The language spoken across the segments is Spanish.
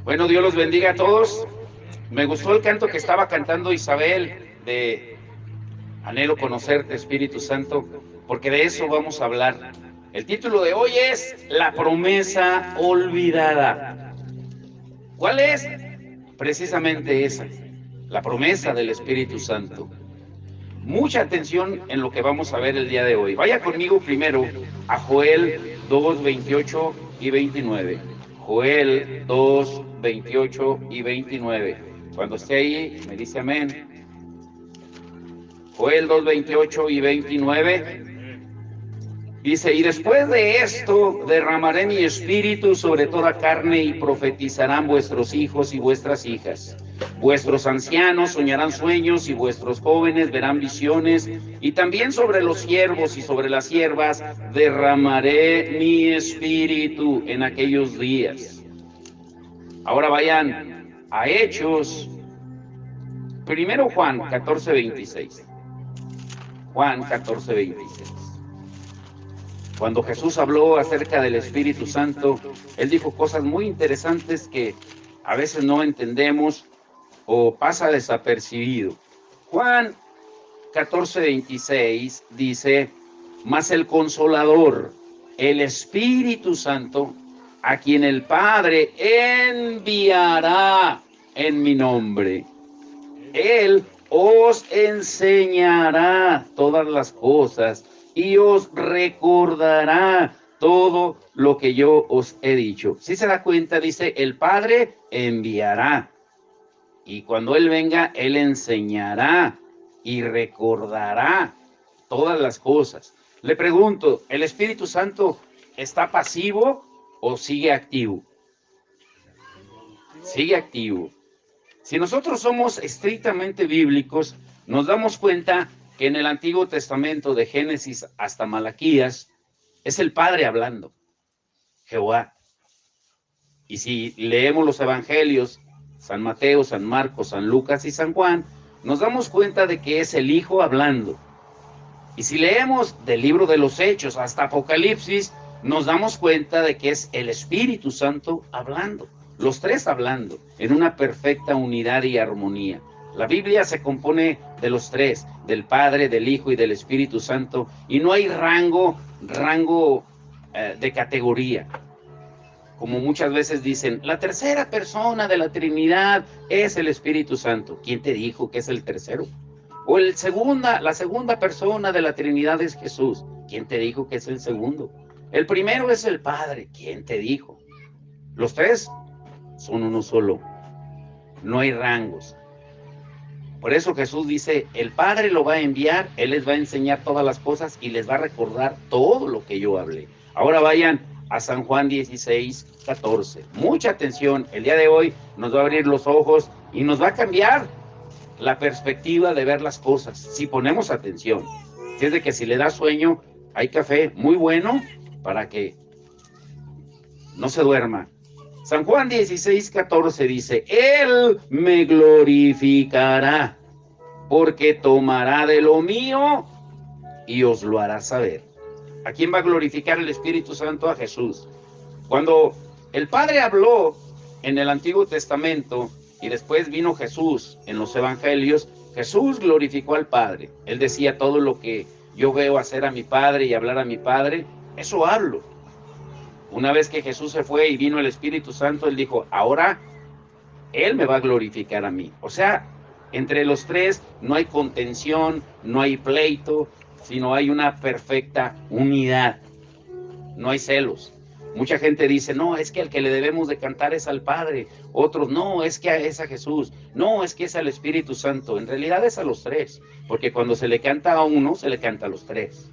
Bueno, Dios los bendiga a todos. Me gustó el canto que estaba cantando Isabel de Anhelo conocerte, Espíritu Santo, porque de eso vamos a hablar. El título de hoy es La promesa olvidada. ¿Cuál es? Precisamente esa, la promesa del Espíritu Santo. Mucha atención en lo que vamos a ver el día de hoy. Vaya conmigo primero a Joel 2, 28 y 29. Joel 2, 28 y 29. Cuando esté ahí, me dice amén. Joel 2, 28 y 29. Dice, y después de esto derramaré mi espíritu sobre toda carne y profetizarán vuestros hijos y vuestras hijas. Vuestros ancianos soñarán sueños y vuestros jóvenes verán visiones. Y también sobre los siervos y sobre las siervas derramaré mi espíritu en aquellos días. Ahora vayan a Hechos. Primero Juan 14, 26. Juan 14, 26. Cuando Jesús habló acerca del Espíritu Santo, Él dijo cosas muy interesantes que a veces no entendemos o pasa desapercibido. Juan 14, 26 dice, mas el Consolador, el Espíritu Santo, a quien el Padre enviará en mi nombre, Él os enseñará todas las cosas y os recordará todo lo que yo os he dicho. Si se da cuenta, dice, el Padre enviará. Y cuando Él venga, Él enseñará y recordará todas las cosas. Le pregunto, ¿el Espíritu Santo está pasivo o sigue activo? Sigue activo. Si nosotros somos estrictamente bíblicos, nos damos cuenta que en el Antiguo Testamento, de Génesis hasta Malaquías, es el Padre hablando, Jehová. Y si leemos los evangelios, San Mateo, San Marcos, San Lucas y San Juan, nos damos cuenta de que es el Hijo hablando. Y si leemos del libro de los Hechos hasta Apocalipsis, nos damos cuenta de que es el Espíritu Santo hablando. Los tres hablando en una perfecta unidad y armonía. La Biblia se compone de los tres, del Padre, del Hijo y del Espíritu Santo, y no hay rango de categoría. Como muchas veces dicen, la tercera persona de la Trinidad es el Espíritu Santo. ¿Quién te dijo que es el tercero? O la segunda persona de la Trinidad es Jesús. ¿Quién te dijo que es el segundo? El primero es el Padre. ¿Quién te dijo? Los tres son uno solo. No hay rangos. Por eso Jesús dice, el Padre lo va a enviar, Él les va a enseñar todas las cosas y les va a recordar todo lo que yo hablé. Ahora vayan a San Juan 16, 14. Mucha atención, el día de hoy nos va a abrir los ojos y nos va a cambiar la perspectiva de ver las cosas, si ponemos atención. Si es de que si le da sueño, hay café muy bueno para que no se duerma. San Juan 16, 14 dice, Él me glorificará, porque tomará de lo mío y os lo hará saber. ¿A quién va a glorificar el Espíritu Santo? A Jesús. Cuando el Padre habló en el Antiguo Testamento y después vino Jesús en los Evangelios, Jesús glorificó al Padre. Él decía, todo lo que yo veo hacer a mi Padre y hablar a mi Padre, eso hablo. Una vez que Jesús se fue y vino el Espíritu Santo, Él dijo, ahora Él me va a glorificar a mí. O sea, entre los tres no hay contención, no hay pleito, sino hay una perfecta unidad. No hay celos. Mucha gente dice, no, es que al que le debemos de cantar es al Padre. Otros, no, es que es a Jesús. No, es que es al Espíritu Santo. En realidad es a los tres, porque cuando se le canta a uno, se le canta a los tres.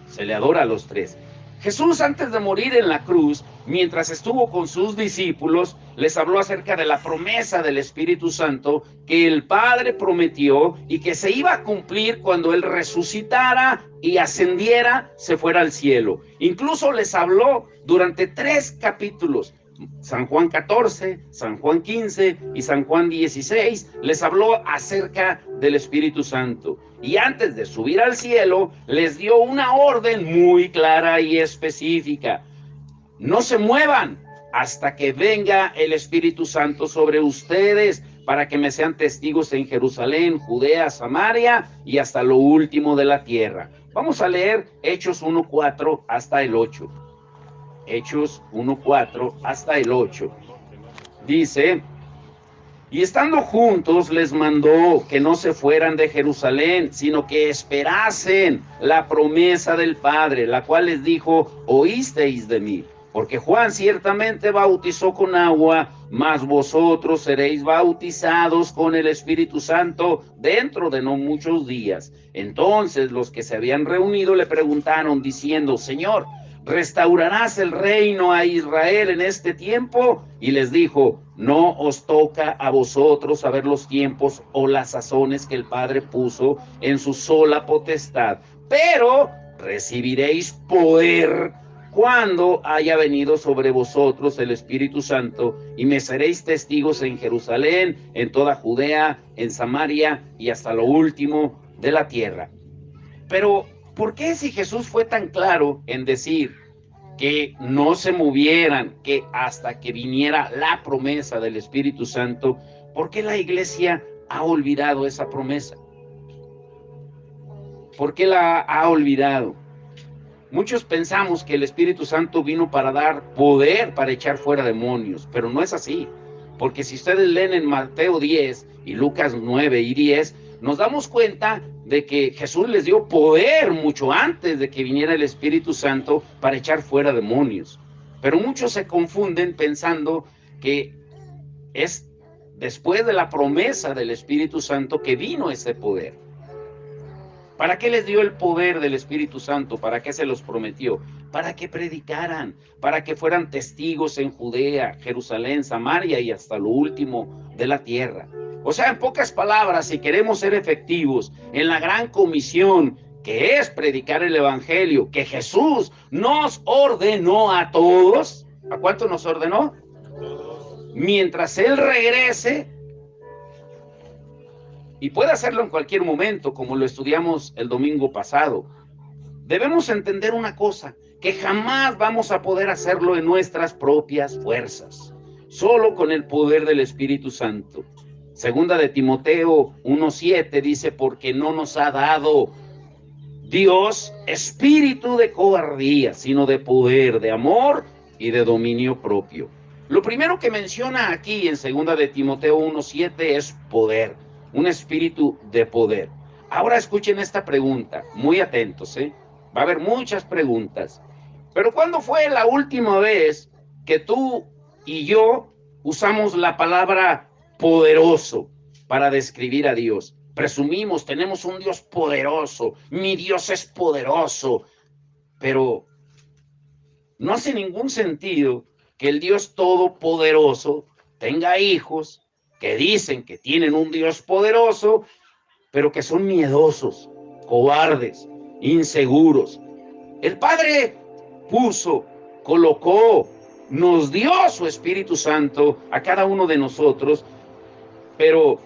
Se le adora a los tres. Jesús, antes de morir en la cruz, mientras estuvo con sus discípulos, les habló acerca de la promesa del Espíritu Santo que el Padre prometió y que se iba a cumplir cuando Él resucitara y ascendiera, se fuera al cielo. Incluso les habló durante 3 capítulos. San Juan 14, San Juan 15 y San Juan 16 les habló acerca del Espíritu Santo. Y antes de subir al cielo, les dio una orden muy clara y específica. No se muevan hasta que venga el Espíritu Santo sobre ustedes, para que me sean testigos en Jerusalén, Judea, Samaria y hasta lo último de la tierra. Vamos a leer Hechos 1:4 hasta el 8. Hechos 1:4 hasta el 8. Dice: y estando juntos les mandó que no se fueran de Jerusalén, sino que esperasen la promesa del Padre, la cual les dijo: oísteis de mí. Porque Juan ciertamente bautizó con agua, mas vosotros seréis bautizados con el Espíritu Santo dentro de no muchos días. Entonces los que se habían reunido le preguntaron diciendo: Señor, ¿restaurarás el reino a Israel en este tiempo? Y les dijo: no os toca a vosotros saber los tiempos o las sazones que el Padre puso en su sola potestad, pero recibiréis poder cuando haya venido sobre vosotros el Espíritu Santo, y me seréis testigos en Jerusalén, en toda Judea, en Samaria y hasta lo último de la tierra. Pero, ¿por qué, si Jesús fue tan claro en decir que no se movieran, que hasta que viniera la promesa del Espíritu Santo, por qué la iglesia ha olvidado esa promesa? ¿Por qué la ha olvidado? Muchos pensamos que el Espíritu Santo vino para dar poder para echar fuera demonios, pero no es así. Porque si ustedes leen en Mateo 10 y Lucas 9 y 10, nos damos cuenta de que Jesús les dio poder mucho antes de que viniera el Espíritu Santo para echar fuera demonios. Pero muchos se confunden pensando que es después de la promesa del Espíritu Santo que vino ese poder. ¿Para qué les dio el poder del Espíritu Santo? ¿Para qué se los prometió? Para que predicaran, para que fueran testigos en Judea, Jerusalén, Samaria y hasta lo último de la tierra. O sea, en pocas palabras, si queremos ser efectivos en la gran comisión que es predicar el Evangelio, que Jesús nos ordenó a todos, ¿a cuánto nos ordenó? Mientras Él regrese, y puede hacerlo en cualquier momento, como lo estudiamos el domingo pasado, debemos entender una cosa, que jamás vamos a poder hacerlo en nuestras propias fuerzas, solo con el poder del Espíritu Santo. Segunda de Timoteo 1:7 dice: porque no nos ha dado Dios espíritu de cobardía, sino de poder, de amor y de dominio propio. Lo primero que menciona aquí en Segunda de Timoteo 1:7 es poder, un espíritu de poder. Ahora escuchen esta pregunta, muy atentos, va a haber muchas preguntas. Pero ¿cuándo fue la última vez que tú y yo usamos la palabra poderoso para describir a Dios? Presumimos, tenemos un Dios poderoso, mi Dios es poderoso, pero no hace ningún sentido que el Dios todopoderoso tenga hijos que dicen que tienen un Dios poderoso, pero que son miedosos, cobardes, inseguros. El Padre puso, colocó, nos dio su Espíritu Santo a cada uno de nosotros, pero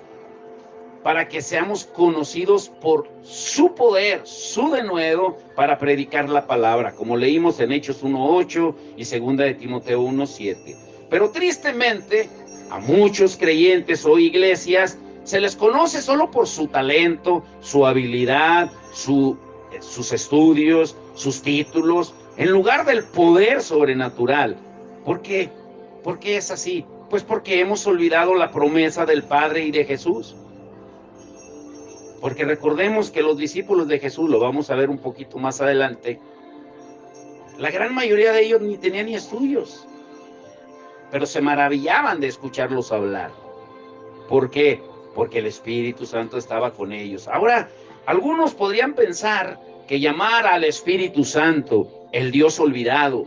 para que seamos conocidos por su poder, su denuedo, para predicar la palabra, como leímos en Hechos 1:8 y Segunda de Timoteo 1:7. Pero tristemente, a muchos creyentes o iglesias se les conoce solo por su talento, su habilidad, sus estudios, sus títulos, en lugar del poder sobrenatural. ¿Por qué? ¿Por qué es así? Pues porque hemos olvidado la promesa del Padre y de Jesús. Porque recordemos que los discípulos de Jesús, lo vamos a ver un poquito más adelante, la gran mayoría de ellos ni tenían ni estudios, pero se maravillaban de escucharlos hablar. ¿Por qué? Porque el Espíritu Santo estaba con ellos. Ahora, algunos podrían pensar que llamar al Espíritu Santo el Dios olvidado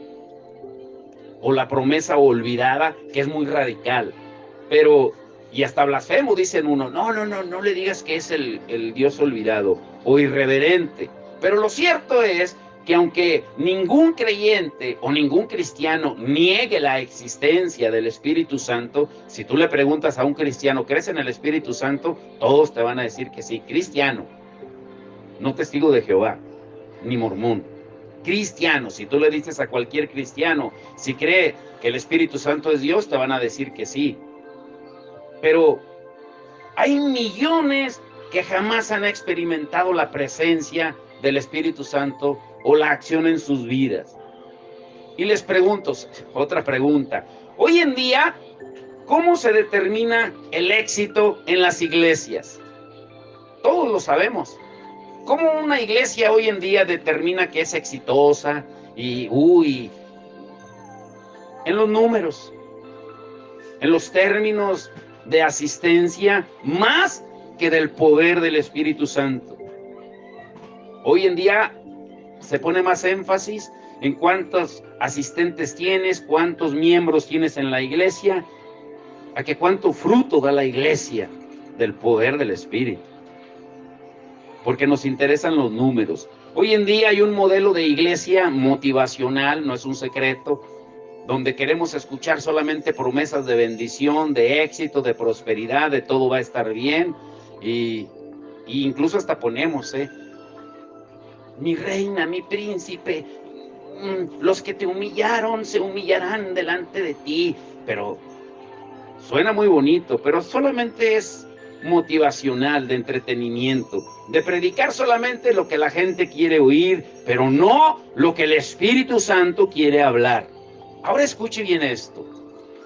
o la promesa olvidada, que es muy radical, pero y hasta blasfemo, dicen uno, no le digas que es el Dios olvidado o irreverente. Pero lo cierto es que aunque ningún creyente o ningún cristiano niegue la existencia del Espíritu Santo, si tú le preguntas a un cristiano, ¿crees en el Espíritu Santo? Todos te van a decir que sí, cristiano, no testigo de Jehová, ni mormón, cristianos. Si tú le dices a cualquier cristiano, si cree que el Espíritu Santo es Dios, te van a decir que sí. Pero hay millones que jamás han experimentado la presencia del Espíritu Santo o la acción en sus vidas. Y les pregunto, otra pregunta. Hoy en día, ¿cómo se determina el éxito en las iglesias? Todos lo sabemos. ¿Cómo una iglesia hoy en día determina que es exitosa? En los números, en los términos de asistencia, más que del poder del Espíritu Santo. Hoy en día se pone más énfasis en cuántos asistentes tienes, cuántos miembros tienes en la iglesia, a que cuánto fruto da la iglesia del poder del Espíritu. Porque nos interesan los números. Hoy en día hay un modelo de iglesia motivacional, no es un secreto, donde queremos escuchar solamente promesas de bendición, de éxito, de prosperidad, de todo va a estar bien, y incluso hasta ponemos, mi reina, mi príncipe, los que te humillaron se humillarán delante de ti. Pero suena muy bonito, pero solamente es motivacional, de entretenimiento, de predicar solamente lo que la gente quiere oír, pero no lo que el Espíritu Santo quiere hablar. Ahora escuche bien esto.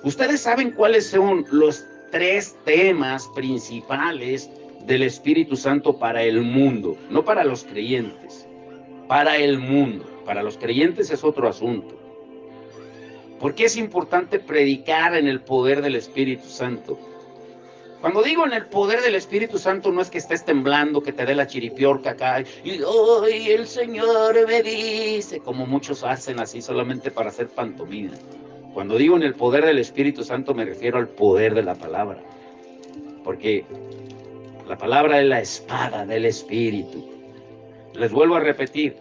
Ustedes saben cuáles son los 3 temas principales del Espíritu Santo para el mundo, no para los creyentes, para el mundo. Para los creyentes es otro asunto. ¿Por qué es importante predicar en el poder del Espíritu Santo? Cuando digo en el poder del Espíritu Santo, no es que estés temblando, que te dé la chiripiorca acá, y hoy el Señor me dice, como muchos hacen así solamente para hacer pantomima. Cuando digo en el poder del Espíritu Santo, me refiero al poder de la palabra. Porque la palabra es la espada del Espíritu. Les vuelvo a repetir,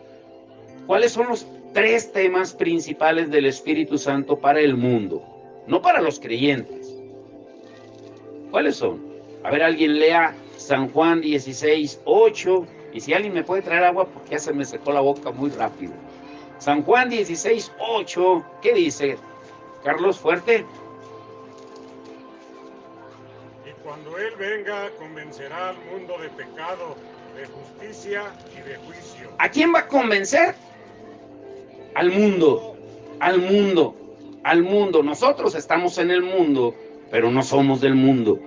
¿cuáles son los 3 temas principales del Espíritu Santo para el mundo? No para los creyentes. ¿Cuáles son? A ver, alguien lea San Juan 16:8. Y si alguien me puede traer agua, porque ya se me secó la boca muy rápido. San Juan 16:8. ¿Qué dice? Carlos, fuerte. Y cuando Él venga, convencerá al mundo de pecado, de justicia y de juicio. ¿A quién va a convencer? Al mundo, al mundo, al mundo. Nosotros estamos en el mundo, pero no somos del mundo.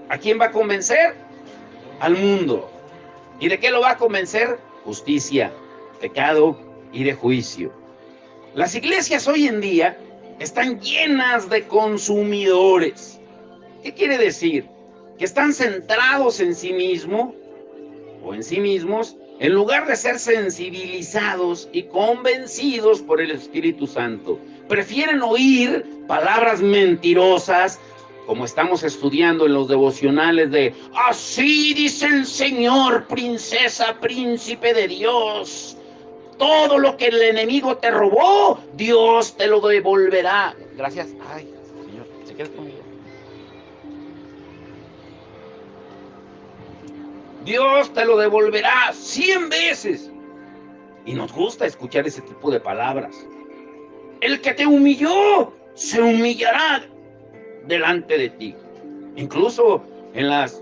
¿A quién va a convencer? Al mundo. ¿Y de qué lo va a convencer? Justicia, pecado y de juicio. Las iglesias hoy en día están llenas de consumidores. ¿Qué quiere decir? Que están centrados en sí mismos o en sí mismos, en lugar de ser sensibilizados y convencidos por el Espíritu Santo. Prefieren oír palabras mentirosas, como estamos estudiando en los devocionales de así dice el Señor, princesa, príncipe de Dios. Todo lo que el enemigo te robó, Dios te lo devolverá. Gracias. Ay, Señor, ¿se queda conmigo? Dios te lo devolverá 100 veces. Y nos gusta escuchar ese tipo de palabras. El que te humilló, se humillará delante de ti. Incluso en las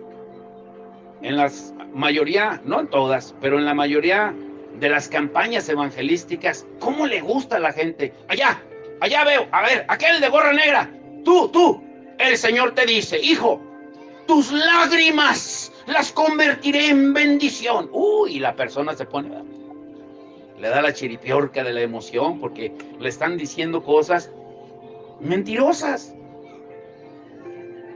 mayoría, no en todas, pero en la mayoría de las campañas evangelísticas, ¿cómo le gusta a la gente? Allá veo, a ver, aquel de gorra negra, tú, el Señor te dice, hijo, tus lágrimas las convertiré en bendición. Y la persona se pone, le da la chiripiorca de la emoción porque le están diciendo cosas mentirosas.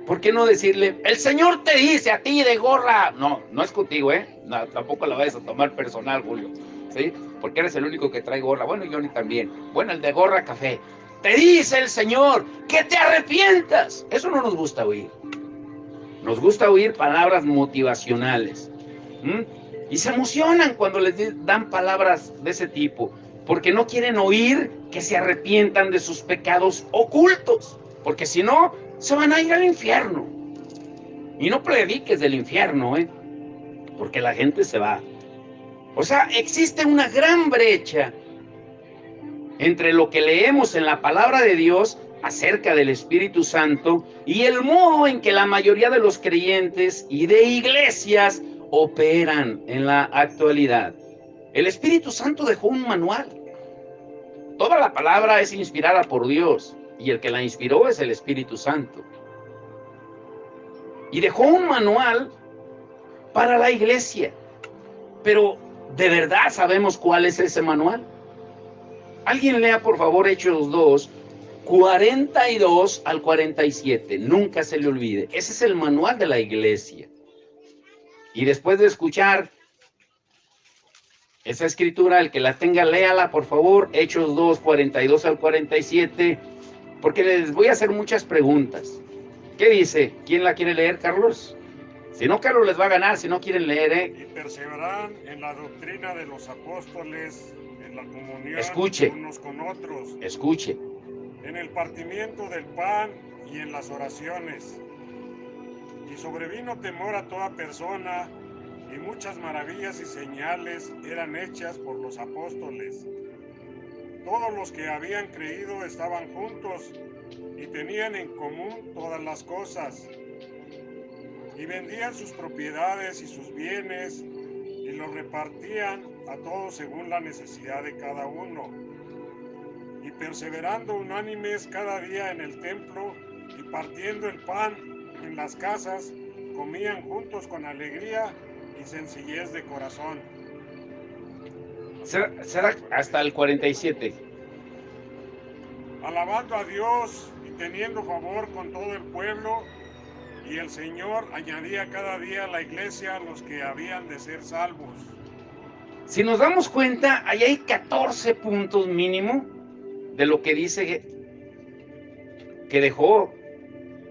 ¿Por qué no decirle, el Señor te dice a ti de gorra? No es contigo, no, tampoco la vayas a tomar personal, Julio, ¿sí? Porque eres el único que trae gorra. Bueno, Johnny también. Bueno, el de gorra café. Te dice el Señor que te arrepientas. Eso no nos gusta oír. Nos gusta oír palabras motivacionales. Y se emocionan cuando les dan palabras de ese tipo, porque no quieren oír que se arrepientan de sus pecados ocultos, porque si no, se van a ir al infierno. Y no prediques del infierno, porque la gente se va. O sea, existe una gran brecha entre lo que leemos en la palabra de Dios acerca del Espíritu Santo y el modo en que la mayoría de los creyentes y de iglesias operan en la actualidad. El Espíritu Santo dejó un manual. Toda la palabra es inspirada por Dios y el que la inspiró es el Espíritu Santo. Y dejó un manual para la iglesia. Pero, ¿de verdad sabemos cuál es ese manual? Alguien lea por favor Hechos 2, 42 al 47. Nunca se le olvide. Ese es el manual de la iglesia. Y después de escuchar esa escritura, el que la tenga, léala por favor. Hechos 2, 42 al 47. Porque les voy a hacer muchas preguntas. ¿Qué dice? ¿Quién la quiere leer, Carlos? Si no, Carlos les va a ganar si no quieren leer, ¿eh? Y perseverarán en la doctrina de los apóstoles, en la comunión unos con otros, escuche, en el partimiento del pan y en las oraciones. Y sobrevino temor a toda persona, y muchas maravillas y señales eran hechas por los apóstoles. Todos los que habían creído estaban juntos y tenían en común todas las cosas, y vendían sus propiedades y sus bienes y los repartían a todos según la necesidad de cada uno, y perseverando unánimes cada día en el templo y partiendo el pan en las casas, comían juntos con alegría y sencillez de corazón. Será hasta el 47. Alabando a Dios y teniendo favor con todo el pueblo, y el Señor añadía cada día a la iglesia los que habían de ser salvos. Si nos damos cuenta, ahí hay 14 puntos mínimo de lo que dice que dejó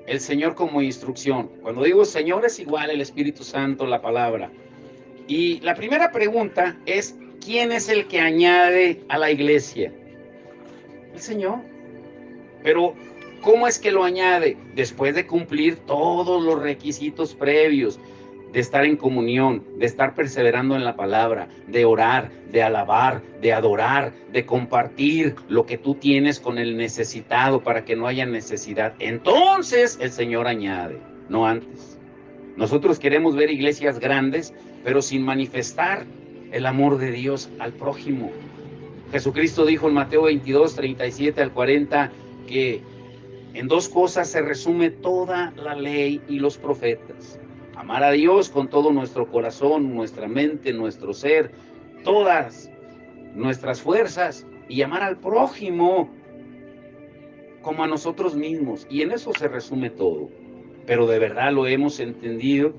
el Señor como instrucción. Cuando digo Señor es igual el Espíritu Santo, la palabra. Y la primera pregunta es, ¿quién es el que añade a la iglesia? El Señor. Pero, ¿cómo es que lo añade? Después de cumplir todos los requisitos previos, de estar en comunión, de estar perseverando en la palabra, de orar, de alabar, de adorar, de compartir lo que tú tienes con el necesitado para que no haya necesidad. Entonces el Señor añade, no antes. Nosotros queremos ver iglesias grandes, pero sin manifestar el amor de Dios al prójimo. Jesucristo dijo en Mateo 22, 37 al 40, que en dos cosas se resume toda la ley y los profetas: amar a Dios con todo nuestro corazón, nuestra mente, nuestro ser, todas nuestras fuerzas, y amar al prójimo como a nosotros mismos. Y en eso se resume todo. Pero de verdad lo hemos entendido.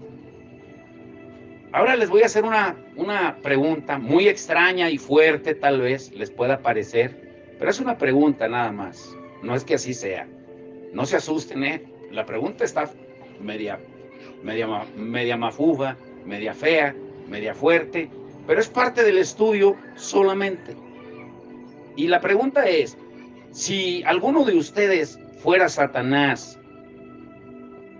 Ahora les voy a hacer una pregunta muy extraña y fuerte, tal vez les pueda parecer, pero es una pregunta nada más. No es que así sea. No se asusten, ¿eh? La pregunta está media mafufa, media fea, media fuerte, pero es parte del estudio solamente. Y la pregunta es, si alguno de ustedes fuera Satanás,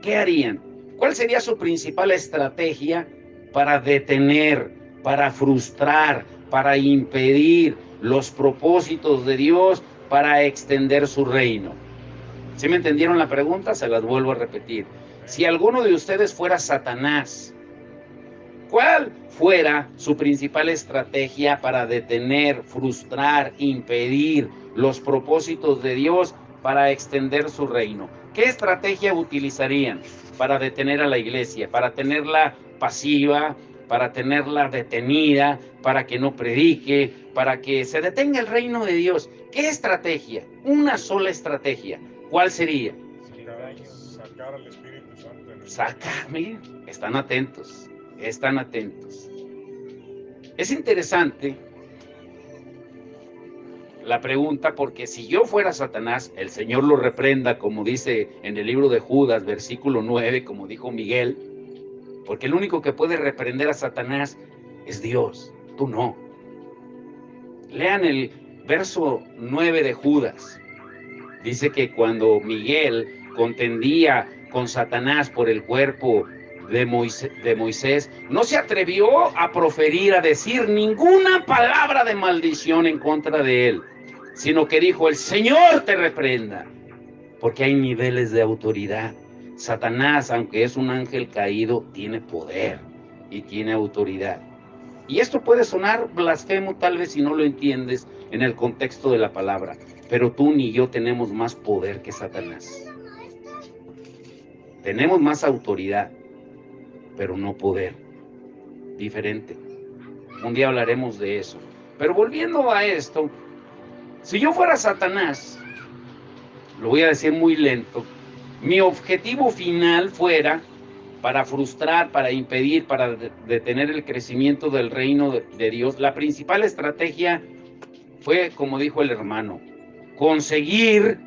¿qué harían? ¿Cuál sería su principal estrategia para detener, para frustrar, para impedir los propósitos de Dios, para extender su reino? ¿Sí me entendieron la pregunta? Se las vuelvo a repetir. Si alguno de ustedes fuera Satanás, ¿cuál fuera su principal estrategia para detener, frustrar, impedir los propósitos de Dios para extender su reino? ¿Qué estrategia utilizarían para detener a la iglesia, para tenerla pasiva, para tenerla detenida, para que no predique, para que se detenga el reino de Dios? ¿Qué estrategia? Una sola estrategia. ¿Cuál sería? Sacar al Espíritu Santo. Sacarme. Están atentos. Están atentos. Es interesante la pregunta, porque si yo fuera Satanás, el Señor lo reprenda, como dice en el libro de Judas, versículo 9, como dijo Miguel, porque el único que puede reprender a Satanás es Dios, tú no. Lean el verso 9 de Judas. Dice que cuando Miguel contendía con Satanás por el cuerpo de Moisés, no se atrevió a proferir, a decir ninguna palabra de maldición en contra de él. sino que dijo, el Señor te reprenda, porque hay niveles de autoridad. Satanás, aunque es un ángel caído, tiene poder y tiene autoridad. Y esto puede sonar blasfemo tal vez si no lo entiendes en el contexto de la palabra, pero tú ni yo tenemos más poder que Satanás. Tenemos más autoridad, pero no poder. Diferente. Un día hablaremos de eso. Pero volviendo a esto, si yo fuera Satanás, lo voy a decir muy lento, mi objetivo final fuera para frustrar, para impedir, para detener el crecimiento del reino de Dios. La principal estrategia fue, como dijo el hermano, conseguir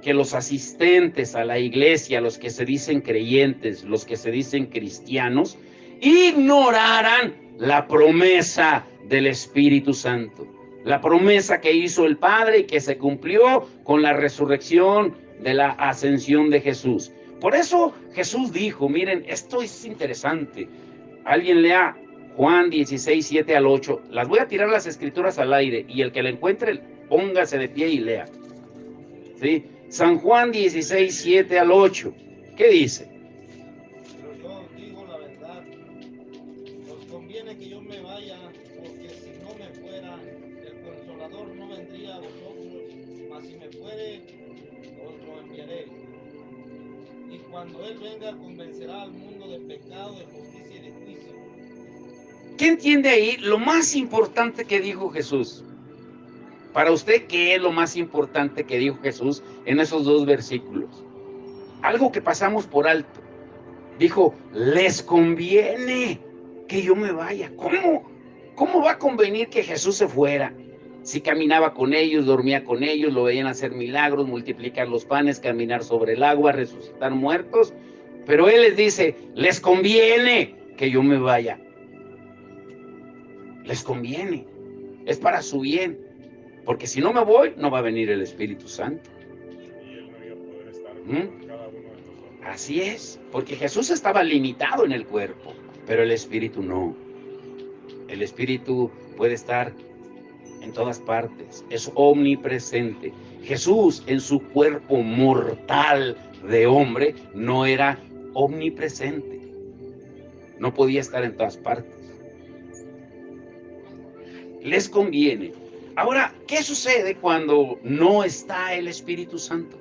que los asistentes a la iglesia, los que se dicen creyentes, los que se dicen cristianos, ignoraran la promesa del Espíritu Santo. La promesa que hizo el Padre y que se cumplió con la resurrección de la ascensión de Jesús. Por eso Jesús dijo, miren, esto es interesante. Alguien lea Juan 16, 7 al 8. Las voy a tirar las escrituras al aire y el que la encuentre, póngase de pie y lea. ¿Sí? San Juan 16, 7 al 8. ¿Qué dice? Pero yo digo la verdad, os conviene que yo me vaya, porque si no me fuera, el Consolador no vendría a vosotros, mas si me fuere, os lo enviaré. Y cuando Él venga, convencerá al mundo de pecado, de justicia y de juicio. ¿Qué entiende ahí? Lo más importante que dijo Jesús. Para usted, ¿qué es lo más importante que dijo Jesús en esos dos versículos? Algo que pasamos por alto. Dijo, les conviene que yo me vaya. ¿Cómo? ¿Cómo va a convenir que Jesús se fuera? Si caminaba con ellos, dormía con ellos, lo veían hacer milagros, multiplicar los panes, caminar sobre el agua, resucitar muertos. Pero Él les dice, les conviene que yo me vaya. Les conviene. Es para su bien. Porque si no me voy, no va a venir el Espíritu Santo. Y Él no iba a poder estar con cada uno de nosotros. Así es, porque Jesús estaba limitado en el cuerpo, pero el Espíritu no. El Espíritu puede estar en todas partes, es omnipresente. Jesús en su cuerpo mortal de hombre no era omnipresente, no podía estar en todas partes. Les conviene. Ahora, ¿qué sucede cuando no está el Espíritu Santo?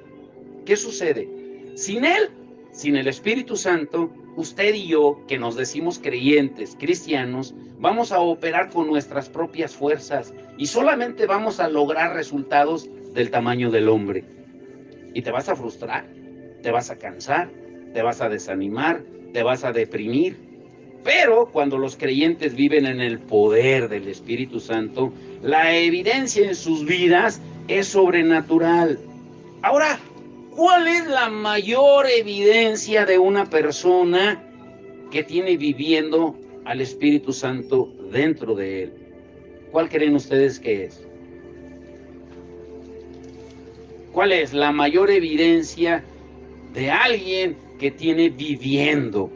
¿Qué sucede? Sin Él, sin el Espíritu Santo, usted y yo, que nos decimos creyentes, cristianos, vamos a operar con nuestras propias fuerzas y solamente vamos a lograr resultados del tamaño del hombre. Y te vas a frustrar, te vas a cansar, te vas a desanimar, te vas a deprimir. Pero cuando los creyentes viven en el poder del Espíritu Santo, la evidencia en sus vidas es sobrenatural. Ahora, ¿cuál es la mayor evidencia de una persona que tiene viviendo al Espíritu Santo dentro de él? ¿Cuál creen ustedes que es? ¿Cuál es la mayor evidencia de alguien que tiene viviendo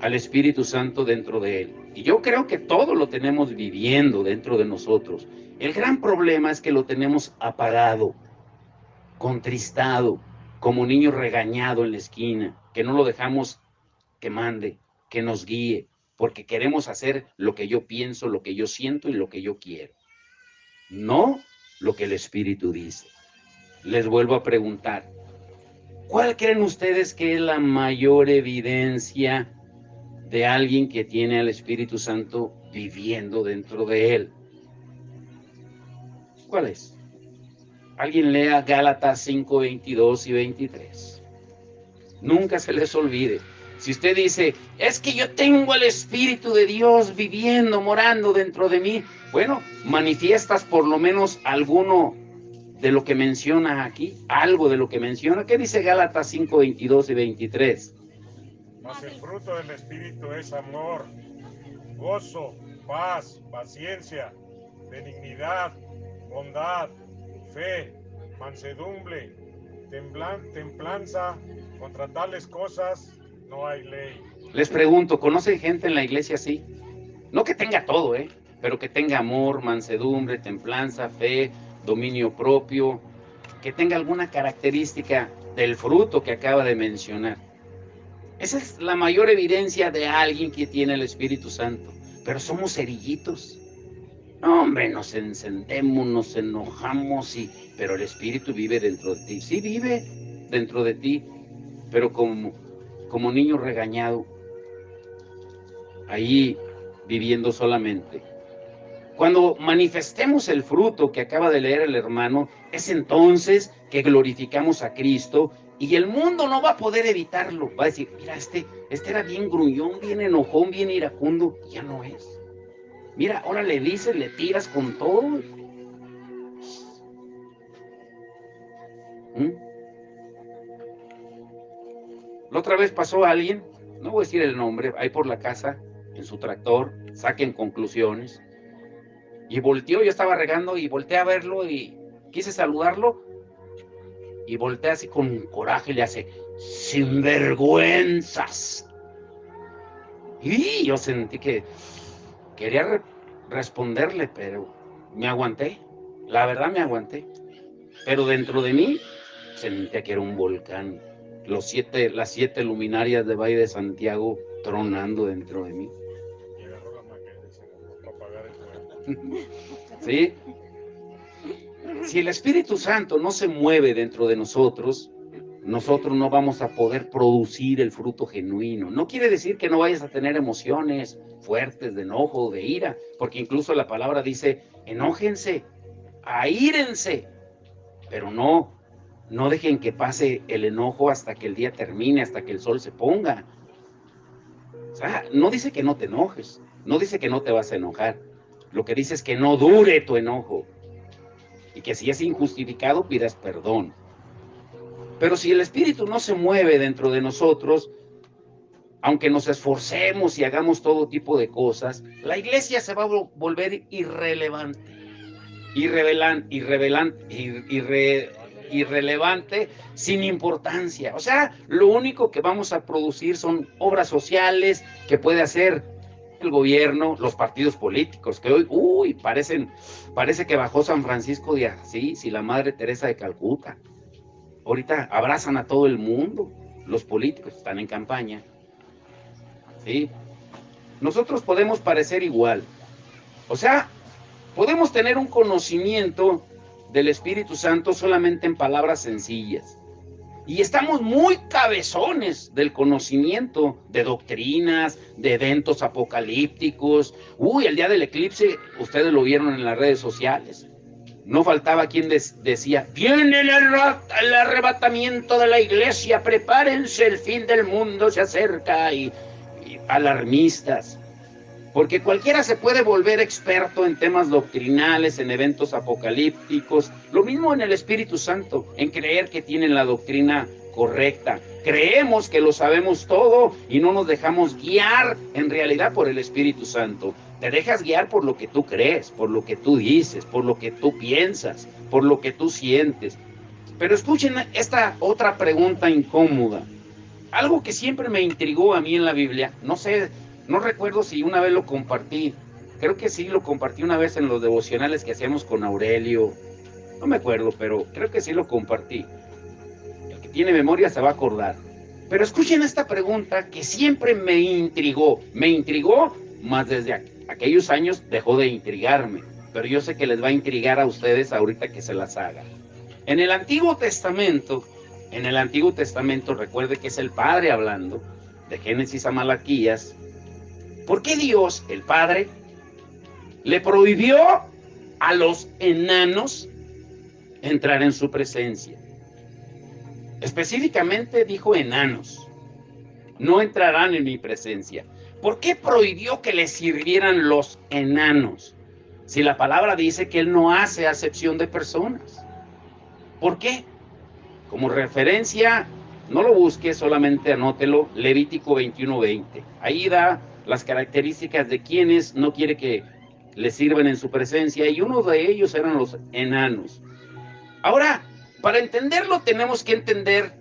al Espíritu Santo dentro de él? Y yo creo que todo lo tenemos viviendo dentro de nosotros. El gran problema es que lo tenemos apagado, contristado, como niño regañado en la esquina, que no lo dejamos que mande, que nos guíe, porque queremos hacer lo que yo pienso, lo que yo siento y lo que yo quiero. No lo que el Espíritu dice. Les vuelvo a preguntar, ¿cuál creen ustedes que es la mayor evidencia de alguien que tiene al Espíritu Santo viviendo dentro de él? ¿Cuál es? Alguien lea Gálatas 5, 22 y 23. Nunca se les olvide. Si usted dice, es que yo tengo el Espíritu de Dios viviendo, morando dentro de mí, bueno, manifiestas por lo menos alguno de lo que menciona aquí, algo de lo que menciona. ¿Qué dice Gálatas 5, 22 y 23? Mas el fruto del Espíritu es amor, gozo, paz, paciencia, benignidad, bondad, fe, mansedumbre, templanza. Contra tales cosas no hay ley. Les pregunto, ¿conocen gente en la iglesia así? No que tenga todo, pero que tenga amor, mansedumbre, templanza, fe, dominio propio, que tenga alguna característica del fruto que acaba de mencionar. Esa es la mayor evidencia de alguien que tiene el Espíritu Santo. Pero somos cerillitos. No, hombre, nos encendemos, nos enojamos, pero el Espíritu vive dentro de ti. Sí vive dentro de ti, pero como niño regañado, ahí viviendo solamente. Cuando manifestemos el fruto que acaba de leer el hermano, es entonces que glorificamos a Cristo y el mundo no va a poder evitarlo. Va a decir, mira, este era bien gruñón, bien enojón, bien iracundo. Ya no es. Mira, ahora le dices, le tiras con todo. La otra vez pasó alguien, no voy a decir el nombre, ahí por la casa, en su tractor, saquen conclusiones. Y volteó, yo estaba regando y volteé a verlo y quise saludarlo. Y voltea así con coraje y le hace, sinvergüenzas. Y yo sentí que quería responderle, pero me aguanté. La verdad me aguanté. Pero dentro de mí sentía que era un volcán. Las 7 luminarias de Valle de Santiago tronando dentro de mí. Y agarró la máquina para apagar el fuego. ¿Sí? Si el Espíritu Santo no se mueve dentro de nosotros no vamos a poder producir el fruto genuino. No quiere decir que no vayas a tener emociones fuertes de enojo o de ira, porque incluso la palabra dice, enójense, aírense, pero no dejen que pase el enojo hasta que el día termine, hasta que el sol se ponga. O sea, no dice que no te enojes, no dice que no te vas a enojar. Lo que dice es que no dure tu enojo y que si es injustificado pidas perdón. Pero si el Espíritu no se mueve dentro de nosotros, aunque nos esforcemos y hagamos todo tipo de cosas, la iglesia se va a volver irrelevante. Irrelevante, sin importancia. O sea, lo único que vamos a producir son obras sociales que puede hacer el gobierno, los partidos políticos, que hoy, parece que bajó San Francisco de Asís y la Madre Teresa de Calcuta. Ahorita abrazan a todo el mundo, los políticos están en campaña. ¿Sí? Nosotros podemos parecer igual. O sea, podemos tener un conocimiento del Espíritu Santo solamente en palabras sencillas. Y estamos muy cabezones del conocimiento de doctrinas, de eventos apocalípticos. El día del eclipse, ustedes lo vieron en las redes sociales. No faltaba quien decía, viene el arrebatamiento de la iglesia, prepárense, el fin del mundo se acerca, y alarmistas. Porque cualquiera se puede volver experto en temas doctrinales, en eventos apocalípticos. Lo mismo en el Espíritu Santo, en creer que tienen la doctrina correcta. Creemos que lo sabemos todo y no nos dejamos guiar en realidad por el Espíritu Santo. Te dejas guiar por lo que tú crees, por lo que tú dices, por lo que tú piensas, por lo que tú sientes. Pero escuchen esta otra pregunta incómoda. Algo que siempre me intrigó a mí en la Biblia, no recuerdo si una vez lo compartí, creo que sí lo compartí una vez en los devocionales que hacíamos con Aurelio, no me acuerdo, pero creo que sí lo compartí. El que tiene memoria se va a acordar. Pero escuchen esta pregunta que siempre me intrigó, más desde aquellos años dejó de intrigarme, pero yo sé que les va a intrigar a ustedes ahorita que se las haga. En el Antiguo Testamento, recuerde que es el Padre hablando, de Génesis a Malaquías. ¿Por qué Dios, el Padre, le prohibió a los enanos entrar en su presencia? Específicamente dijo enanos, no entrarán en mi presencia. ¿Por qué prohibió que le sirvieran los enanos? Si la palabra dice que Él no hace acepción de personas. ¿Por qué? Como referencia, no lo busque, solamente anótelo, Levítico 21:20. Ahí da las características de quienes no quiere que le sirvan en su presencia, y uno de ellos eran los enanos. Ahora, para entenderlo tenemos que entender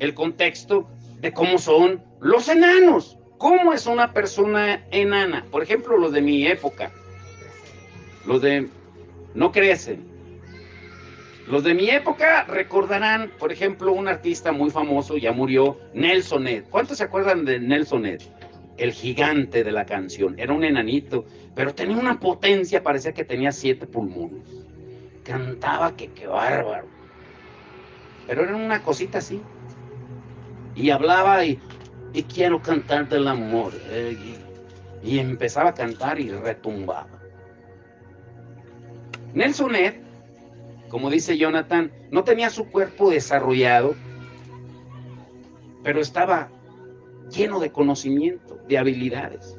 el contexto de cómo son los enanos. ¿Cómo es una persona enana? Por ejemplo, los de mi época. Los de no crecen. Los de mi época recordarán, por ejemplo, un artista muy famoso, ya murió, Nelson Ned. ¿Cuántos se acuerdan de Nelson Ned? El gigante de la canción. Era un enanito, pero tenía una potencia, parecía que tenía 7 pulmones. Cantaba que qué bárbaro. Pero era una cosita así. Y hablaba y quiero cantar del amor. Y empezaba a cantar y retumbaba. Nelson Ned, como dice Jonathan, no tenía su cuerpo desarrollado, pero estaba lleno de conocimiento, de habilidades.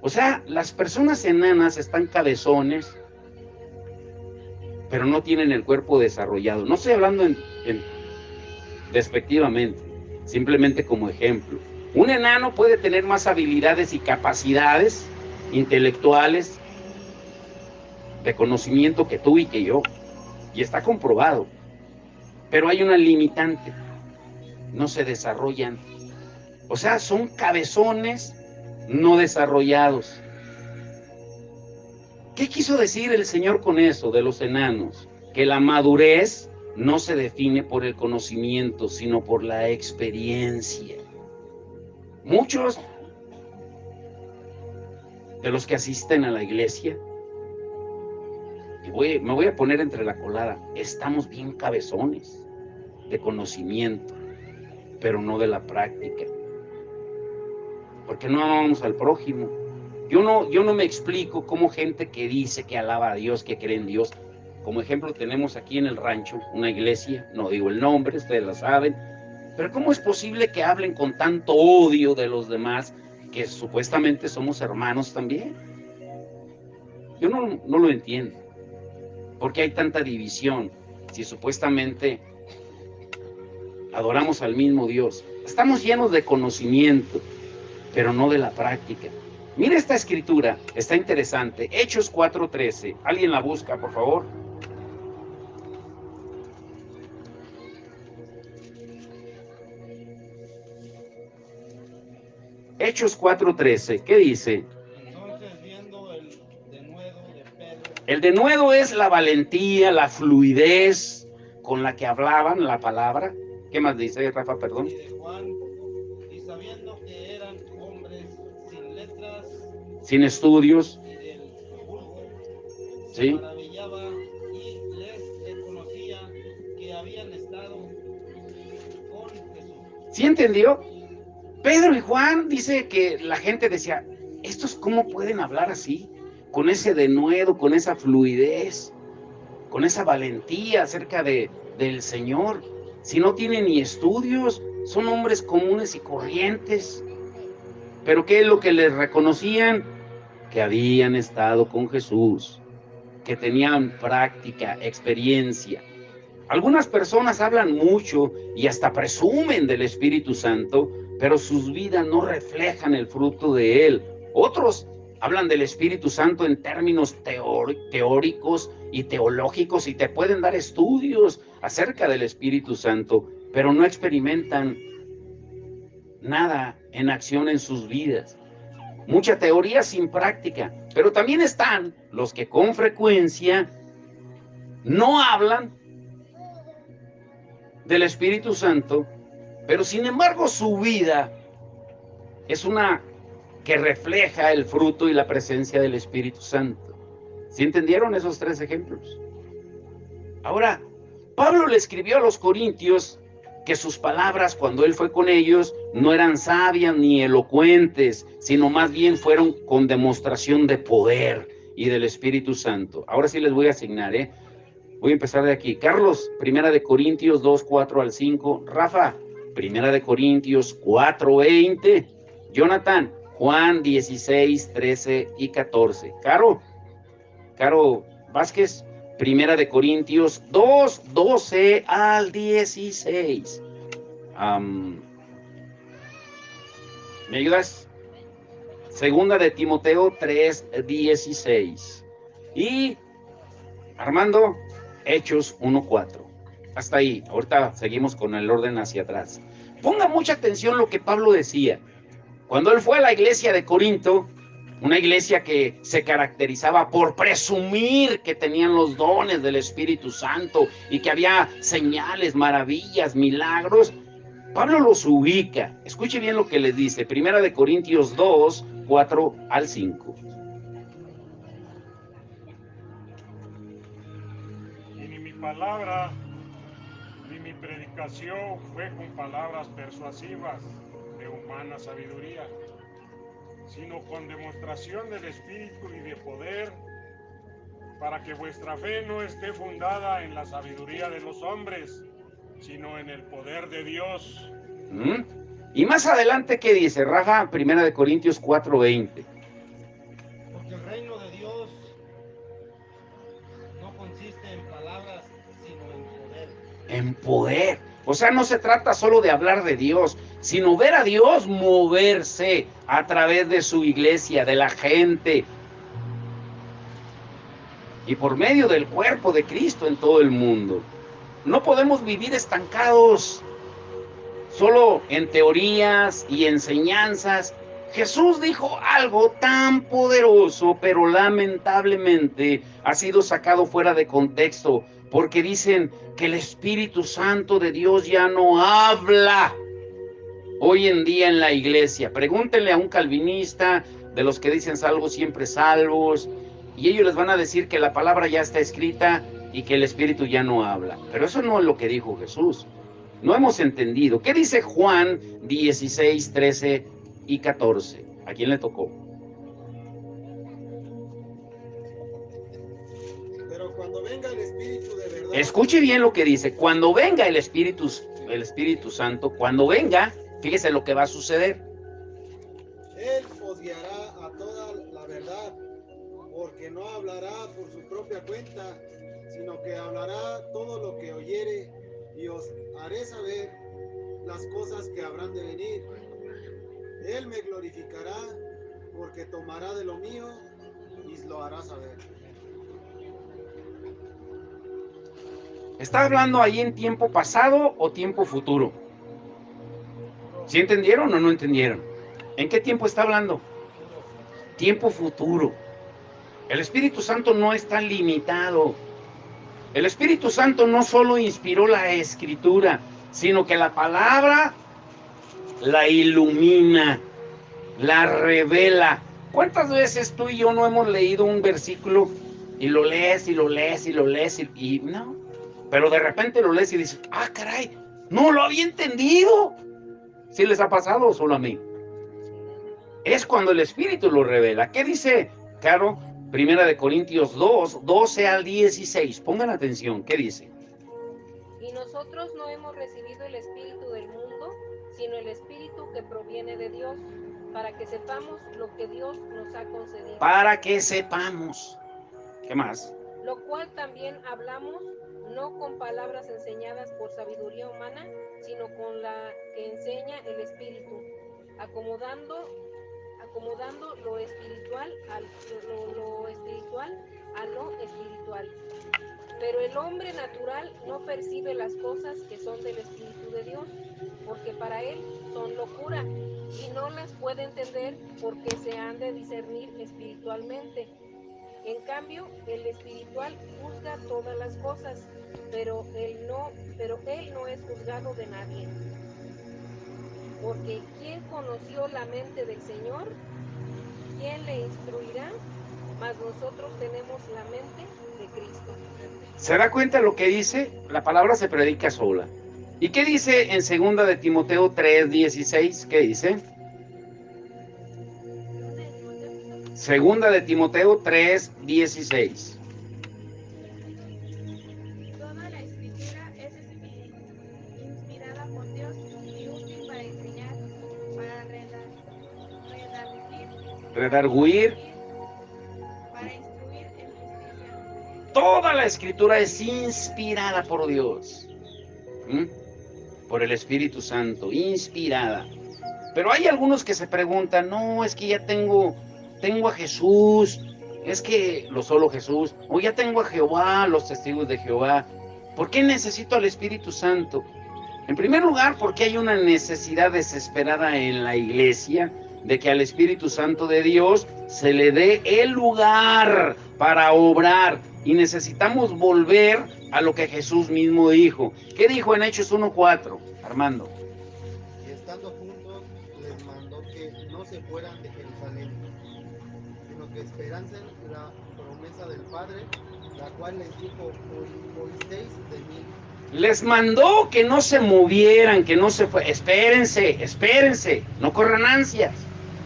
O sea, las personas enanas están cabezones, pero no tienen el cuerpo desarrollado. No estoy hablando despectivamente, simplemente como ejemplo. Un enano puede tener más habilidades y capacidades intelectuales, de conocimiento que tú y que yo, y está comprobado. Pero hay una limitante: no se desarrollan. O sea, son cabezones no desarrollados. ¿Qué quiso decir el Señor con eso de los enanos? Que la madurez no se define por el conocimiento, sino por la experiencia. Muchos de los que asisten a la iglesia, y me voy a poner entre la colada, estamos bien cabezones de conocimiento, pero no de la práctica. Porque no amamos al prójimo. Yo no me explico cómo gente que dice que alaba a Dios, que cree en Dios. Como ejemplo tenemos aquí en el rancho una iglesia, no digo el nombre, ustedes la saben, pero ¿cómo es posible que hablen con tanto odio de los demás, que supuestamente somos hermanos también? Yo no lo entiendo. ¿Por qué hay tanta división si supuestamente adoramos al mismo Dios? Estamos llenos de conocimiento, pero no de la práctica. Mira esta escritura, está interesante. Hechos 4:13. ¿Alguien la busca, por favor? Hechos 4:13. ¿Qué dice? Entonces, viendo el denuedo de Pedro, El denuedo es la valentía, la fluidez con la que hablaban la palabra. ¿Qué más dice, Rafa? Perdón. y de Juan, y sabiendo que eran hombres sin letras Sin estudios. y del vulgo, se ¿Sí? maravillaba y les reconocía que habían estado con Jesús. ¿Sí entendió? Pedro y Juan, dice que la gente decía, ¿estos cómo pueden hablar así? Con ese denuedo, con esa fluidez, con esa valentía acerca del Señor. Si no tienen ni estudios, son hombres comunes y corrientes. Pero ¿qué es lo que les reconocían? Que habían estado con Jesús, que tenían práctica, experiencia. Algunas personas hablan mucho y hasta presumen del Espíritu Santo, pero sus vidas no reflejan el fruto de él. Otros hablan del Espíritu Santo en términos teóricos y teológicos y te pueden dar estudios acerca del Espíritu Santo, pero no experimentan nada en acción en sus vidas. Mucha teoría sin práctica, pero también están los que con frecuencia no hablan del Espíritu Santo, pero sin embargo su vida es una que refleja el fruto y la presencia del Espíritu Santo. ¿Sí entendieron esos 3 ejemplos? Ahora, Pablo le escribió a los corintios que sus palabras cuando él fue con ellos no eran sabias ni elocuentes, sino más bien fueron con demostración de poder y del Espíritu Santo. Ahora sí les voy a asignar, Voy a empezar de aquí. Carlos, 1 de Corintios 2, 4 al 5. Rafa, 1 de Corintios 4, 20. Jonathan, Juan 16, 13 y 14. Caro Vázquez, 1 de Corintios 2, 12 al 16. ¿Me ayudas? 2 de Timoteo 3, 16. Y Armando, Hechos 1:4. Hasta ahí. Ahorita seguimos con el orden hacia atrás. Ponga mucha atención lo que Pablo decía. Cuando él fue a la iglesia de Corinto, Una iglesia que se caracterizaba por presumir que tenían los dones del Espíritu Santo y que había señales, maravillas, milagros. Pablo los ubica. Escuche bien lo que les dice. Primera de Corintios 2, 4 al 5. Y ni mi palabra ni mi predicación fue con palabras persuasivas de humana sabiduría, sino con demostración del Espíritu y de poder, para que vuestra fe no esté fundada en la sabiduría de los hombres, sino en el poder de Dios. Y más adelante, ¿qué dice? Rafa, Primera de Corintios 4:20. Porque el reino de Dios no consiste en palabras, sino en poder. En poder. O sea, no se trata solo de hablar de Dios, sino ver a Dios moverse a través de su iglesia, de la gente, y por medio del cuerpo de Cristo en todo el mundo. No podemos vivir estancados solo en teorías y enseñanzas. Jesús dijo algo tan poderoso, pero lamentablemente ha sido sacado fuera de contexto, porque dicen que el Espíritu Santo de Dios ya no habla hoy en día en la iglesia. Pregúntenle a un calvinista, de los que dicen salvos siempre salvos, y ellos les van a decir que la palabra ya está escrita y que el Espíritu ya no habla. Pero eso no es lo que dijo Jesús. No hemos entendido. ¿Qué dice Juan 16, 13 y 14? ¿A quién le tocó? Pero cuando venga el Espíritu de verdad, Escuche bien lo que dice. Cuando venga el Espíritu Santo, cuando venga, fíjese lo que va a suceder. Él os guiará a toda la verdad, porque no hablará por su propia cuenta, sino que hablará todo lo que oyere, y os haré saber las cosas que habrán de venir. Él me glorificará, porque tomará de lo mío y lo hará saber. ¿Está hablando ahí en tiempo pasado o tiempo futuro? ¿Sí entendieron o no entendieron? ¿En qué tiempo está hablando? Tiempo futuro. El Espíritu Santo no está limitado. El Espíritu Santo no solo inspiró la Escritura, sino que la palabra la ilumina, la revela. ¿Cuántas veces tú y yo no hemos leído un versículo y lo lees y lo lees y lo lees y no? Pero de repente lo lees y dices, ah, caray, no lo había entendido. ¿Sí les ha pasado o solo a mí? Es cuando el Espíritu lo revela. ¿Qué dice, Caro? Primera de Corintios 2, 12 al 16. Pongan atención, ¿qué dice? Y nosotros no hemos recibido el Espíritu del mundo, sino el Espíritu que proviene de Dios, para que sepamos lo que Dios nos ha concedido. Para que sepamos. ¿Qué más? Lo cual también hablamos, no con palabras enseñadas por sabiduría humana, sino con la que enseña el Espíritu, acomodando lo espiritual a lo espiritual. Pero el hombre natural no percibe las cosas que son del Espíritu de Dios, porque para él son locura, y no las puede entender porque se han de discernir espiritualmente. En cambio, el espiritual juzga todas las cosas, pero él no es juzgado de nadie. Porque ¿quién conoció la mente del Señor? ¿Quién le instruirá? Mas nosotros tenemos la mente de Cristo. ¿Se da cuenta lo que dice? La palabra se predica sola. ¿Y qué dice en 2 de Timoteo 3:16? ¿Qué dice? 2 de Timoteo 3:16. Toda la escritura es inspirada por Dios y útil para enseñar, para Redarguir. para instruir en justicia. Toda la escritura es inspirada por Dios. Por el Espíritu Santo, inspirada. Pero hay algunos que se preguntan, no, es que ya tengo a Jesús, es que lo solo Jesús, o ya tengo a Jehová, los testigos de Jehová. ¿Por qué necesito al Espíritu Santo? En primer lugar, porque hay una necesidad desesperada en la iglesia de que al Espíritu Santo de Dios se le dé el lugar para obrar. Y necesitamos volver a lo que Jesús mismo dijo. ¿Qué dijo en Hechos 1:4, Armando? Y estando juntos, les mandó que no se fueran de Jerusalén, sino que esperasen la promesa del Padre, la cual les dijo: oísteis de mí. Les mandó que no se movieran, que no se fueran. Espérense, espérense, no corran ansias.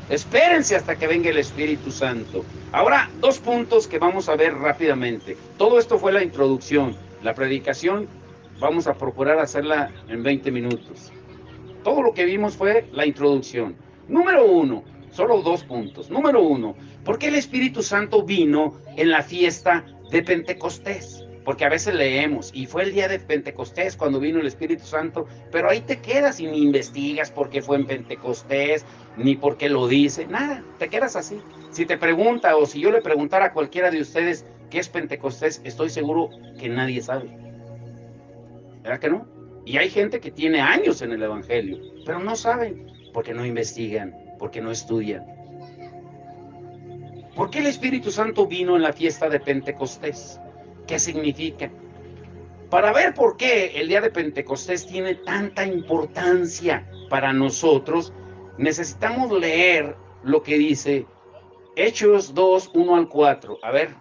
Espérense hasta que venga el Espíritu Santo. Ahora, 2 puntos que vamos a ver rápidamente. Todo esto fue la introducción. La predicación vamos a procurar hacerla en 20 minutos. Todo lo que vimos fue la introducción. Número 1, solo 2 puntos. Número 1, ¿por qué el Espíritu Santo vino en la fiesta de Pentecostés? Porque a veces leemos, y fue el día de Pentecostés cuando vino el Espíritu Santo, pero ahí te quedas y ni investigas por qué fue en Pentecostés, ni por qué lo dice, nada, te quedas así. Si te pregunta, o si yo le preguntara a cualquiera de ustedes qué es Pentecostés, estoy seguro que nadie sabe. ¿Verdad que no? Y hay gente que tiene años en el Evangelio, pero no saben, porque no investigan, porque no estudian. ¿Por qué el Espíritu Santo vino en la fiesta de Pentecostés? ¿Qué significa? Para ver por qué el día de Pentecostés tiene tanta importancia para nosotros, necesitamos leer lo que dice Hechos 2, 1-4. A ver,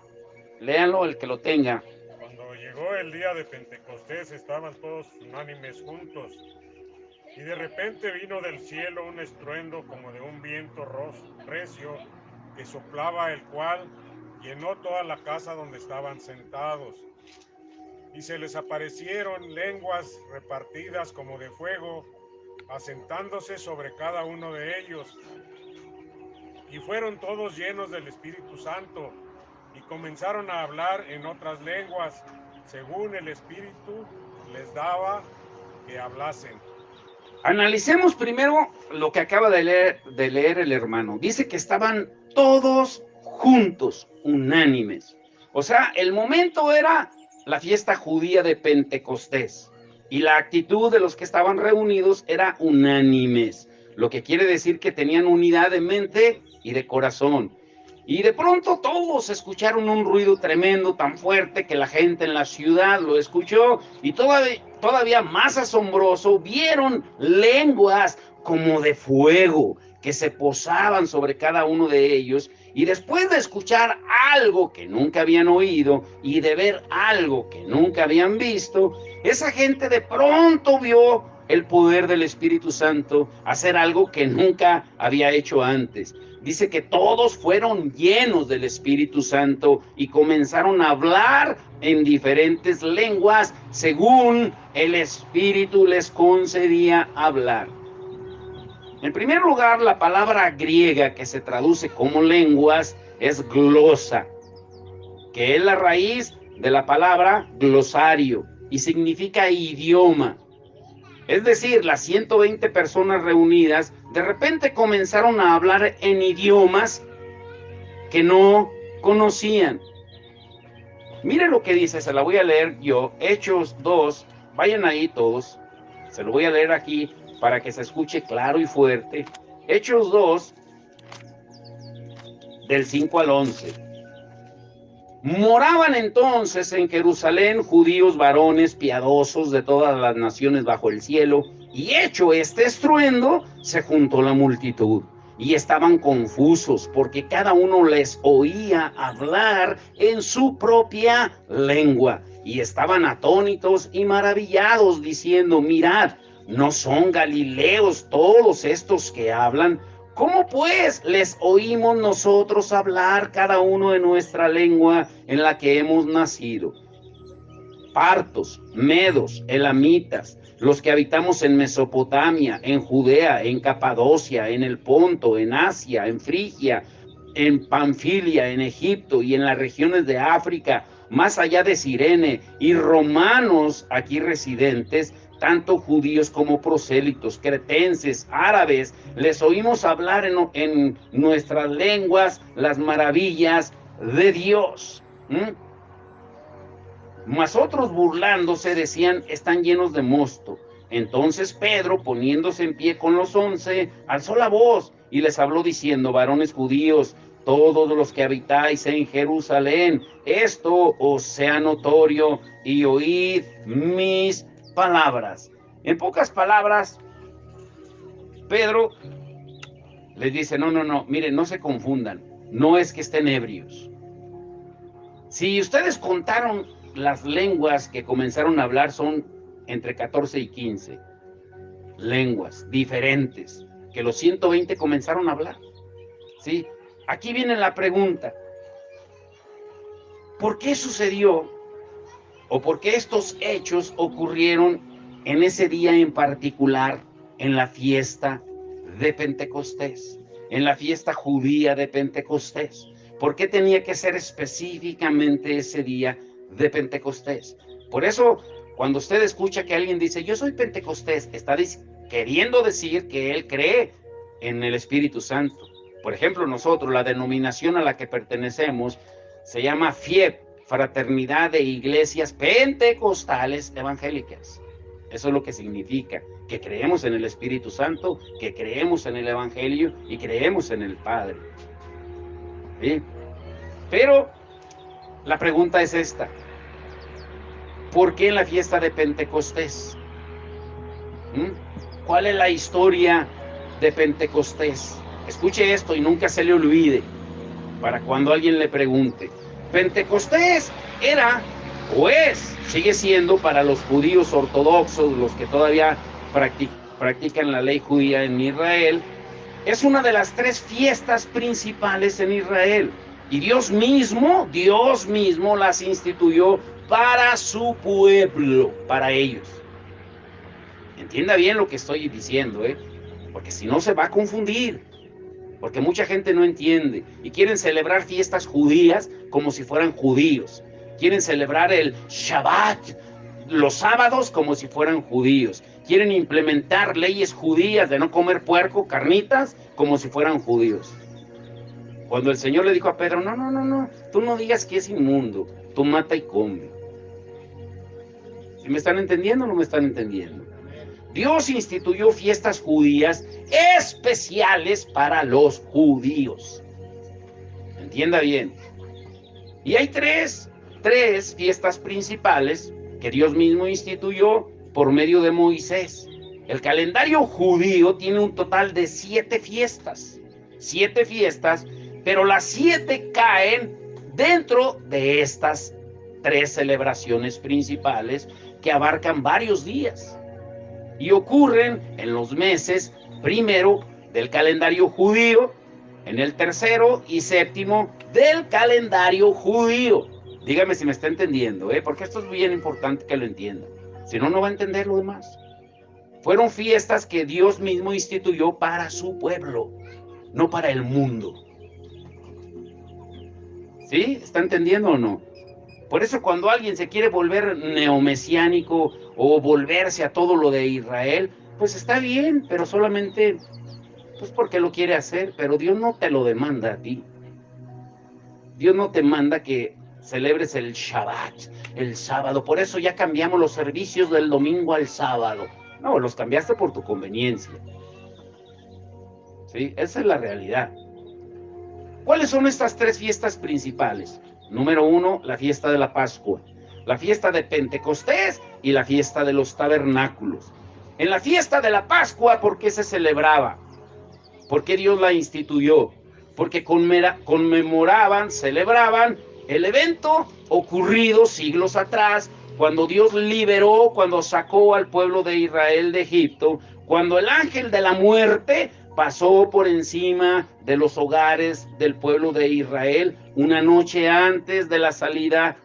léanlo el que lo tenga. Cuando llegó el día de Pentecostés estaban todos unánimes juntos, y de repente vino del cielo un estruendo como de un viento recio que soplaba, el cual llenó toda la casa donde estaban sentados. Y se les aparecieron lenguas repartidas como de fuego, asentándose sobre cada uno de ellos. Y fueron todos llenos del Espíritu Santo, y comenzaron a hablar en otras lenguas, según el Espíritu les daba que hablasen. Analicemos primero lo que acaba de leer el hermano. Dice que estaban todos juntos, unánimes. O sea, el momento era la fiesta judía de Pentecostés. Y la actitud de los que estaban reunidos era unánimes. Lo que quiere decir que tenían unidad de mente y de corazón. Y de pronto todos escucharon un ruido tremendo, tan fuerte que la gente en la ciudad lo escuchó, y todavía más asombroso, vieron lenguas como de fuego que se posaban sobre cada uno de ellos, y después de escuchar algo que nunca habían oído y de ver algo que nunca habían visto, esa gente de pronto vio el poder del Espíritu Santo hacer algo que nunca había hecho antes. Dice que todos fueron llenos del Espíritu Santo y comenzaron a hablar en diferentes lenguas según el Espíritu les concedía hablar. En primer lugar, la palabra griega que se traduce como lenguas es glosa, que es la raíz de la palabra glosario y significa idioma. Es decir, las 120 personas reunidas de repente comenzaron a hablar en idiomas que no conocían. Mire lo que dice, se la voy a leer yo, Hechos 2, vayan ahí todos, se lo voy a leer aquí para que se escuche claro y fuerte. Hechos 2, del 5 al 11. Moraban entonces en Jerusalén judíos varones piadosos de todas las naciones bajo el cielo, y hecho este estruendo, se juntó la multitud, y estaban confusos, porque cada uno les oía hablar en su propia lengua, y estaban atónitos y maravillados, diciendo: mirad, ¿no son galileos todos estos que hablan? ¿Cómo pues les oímos nosotros hablar cada uno de nuestra lengua en la que hemos nacido? Partos, medos, elamitas, los que habitamos en Mesopotamia, en Judea, en Capadocia, en el Ponto, en Asia, en Frigia, en Panfilia, en Egipto y en las regiones de África, más allá de Cirene, y romanos aquí residentes, tanto judíos como prosélitos, cretenses, árabes, les oímos hablar en nuestras lenguas las maravillas de Dios. Mas otros, burlándose, decían: están llenos de mosto. Entonces Pedro, poniéndose en pie con los 11, alzó la voz y les habló diciendo: varones judíos, todos los que habitáis en Jerusalén, esto os sea notorio y oíd mis palabras. En pocas palabras, Pedro les dice: no, miren, no se confundan, no es que estén ebrios. Si ustedes contaron las lenguas que comenzaron a hablar, son entre 14 y 15 lenguas diferentes, que los 120 comenzaron a hablar. ¿Sí? Aquí viene la pregunta: ¿por qué sucedió o por qué estos hechos ocurrieron en ese día en particular, en la fiesta de Pentecostés, en la fiesta judía de Pentecostés? ¿Por qué tenía que ser específicamente ese día de Pentecostés? Por eso, cuando usted escucha que alguien dice: yo soy Pentecostés, está queriendo decir que él cree en el Espíritu Santo. Por ejemplo, nosotros, la denominación a la que pertenecemos se llama FIEP, Fraternidad de Iglesias Pentecostales Evangélicas. Eso es lo que significa, que creemos en el Espíritu Santo, que creemos en el Evangelio y creemos en el Padre. ¿Sí? Pero la pregunta es esta: ¿por qué en la fiesta de Pentecostés? ¿Cuál es la historia de Pentecostés? Escuche esto y nunca se le olvide, para cuando alguien le pregunte. Pentecostés era, o es, sigue siendo para los judíos ortodoxos, los que todavía practican la ley judía en Israel, es una de las 3 fiestas principales en Israel. Y Dios mismo las instituyó para su pueblo, para ellos. Entienda bien lo que estoy diciendo, porque si no se va a confundir. Porque mucha gente no entiende y quieren celebrar fiestas judías como si fueran judíos. Quieren celebrar el Shabbat, los sábados, como si fueran judíos. Quieren implementar leyes judías de no comer puerco, carnitas, como si fueran judíos. Cuando el Señor le dijo a Pedro: no, tú no digas que es inmundo, tú mata y come. ¿Sí me están entendiendo o no me están entendiendo? Dios instituyó fiestas judías especiales para los judíos. Entienda bien. Y hay tres fiestas principales que Dios mismo instituyó por medio de Moisés. El calendario judío tiene un total de 7 fiestas. 7 fiestas, pero las 7 caen dentro de estas 3 celebraciones principales que abarcan varios días. Y ocurren en los meses primero del calendario judío, en el tercero y séptimo del calendario judío. Dígame si me está entendiendo, porque esto es bien importante que lo entienda. Si no, no va a entender lo demás. Fueron fiestas que Dios mismo instituyó para su pueblo, no para el mundo. ¿Sí? ¿Está entendiendo o no? Por eso cuando alguien se quiere volver neomesiánico o volverse a todo lo de Israel, pues está bien, pero solamente pues porque lo quiere hacer, pero Dios no te lo demanda a ti. Dios no te manda que celebres el Shabbat, el sábado. Por eso ya cambiamos los servicios del domingo al sábado. No, los cambiaste por tu conveniencia. ¿Sí? Esa es la realidad. ¿Cuáles son estas 3 fiestas principales? Número 1, la fiesta de la Pascua, la fiesta de Pentecostés y la fiesta de los tabernáculos. En la fiesta de la Pascua, ¿por qué se celebraba? ¿Por qué Dios la instituyó? Porque celebraban el evento ocurrido siglos atrás, cuando Dios liberó, cuando sacó al pueblo de Israel de Egipto, cuando el ángel de la muerte pasó por encima de los hogares del pueblo de Israel una noche antes de la salida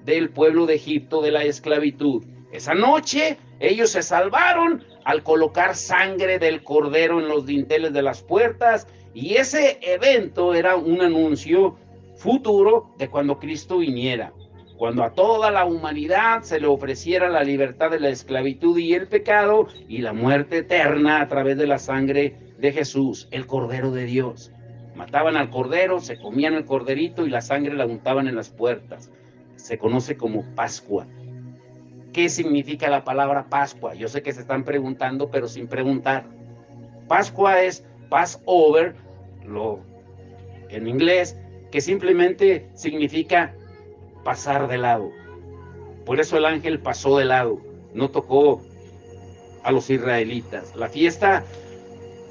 del pueblo de Egipto de la esclavitud. Esa noche ellos se salvaron al colocar sangre del cordero en los dinteles de las puertas, y ese evento era un anuncio futuro de cuando Cristo viniera, cuando a toda la humanidad se le ofreciera la libertad de la esclavitud y el pecado y la muerte eterna a través de la sangre de Jesús, el Cordero de Dios. Mataban al cordero, se comían el corderito y la sangre la untaban en las puertas. Se conoce como Pascua. ¿qué significa la palabra Pascua? Yo sé que se están preguntando, pero sin preguntar. Pascua es Passover, en inglés, que simplemente significa pasar de lado. Por eso el ángel pasó de lado, no tocó a los israelitas. La fiesta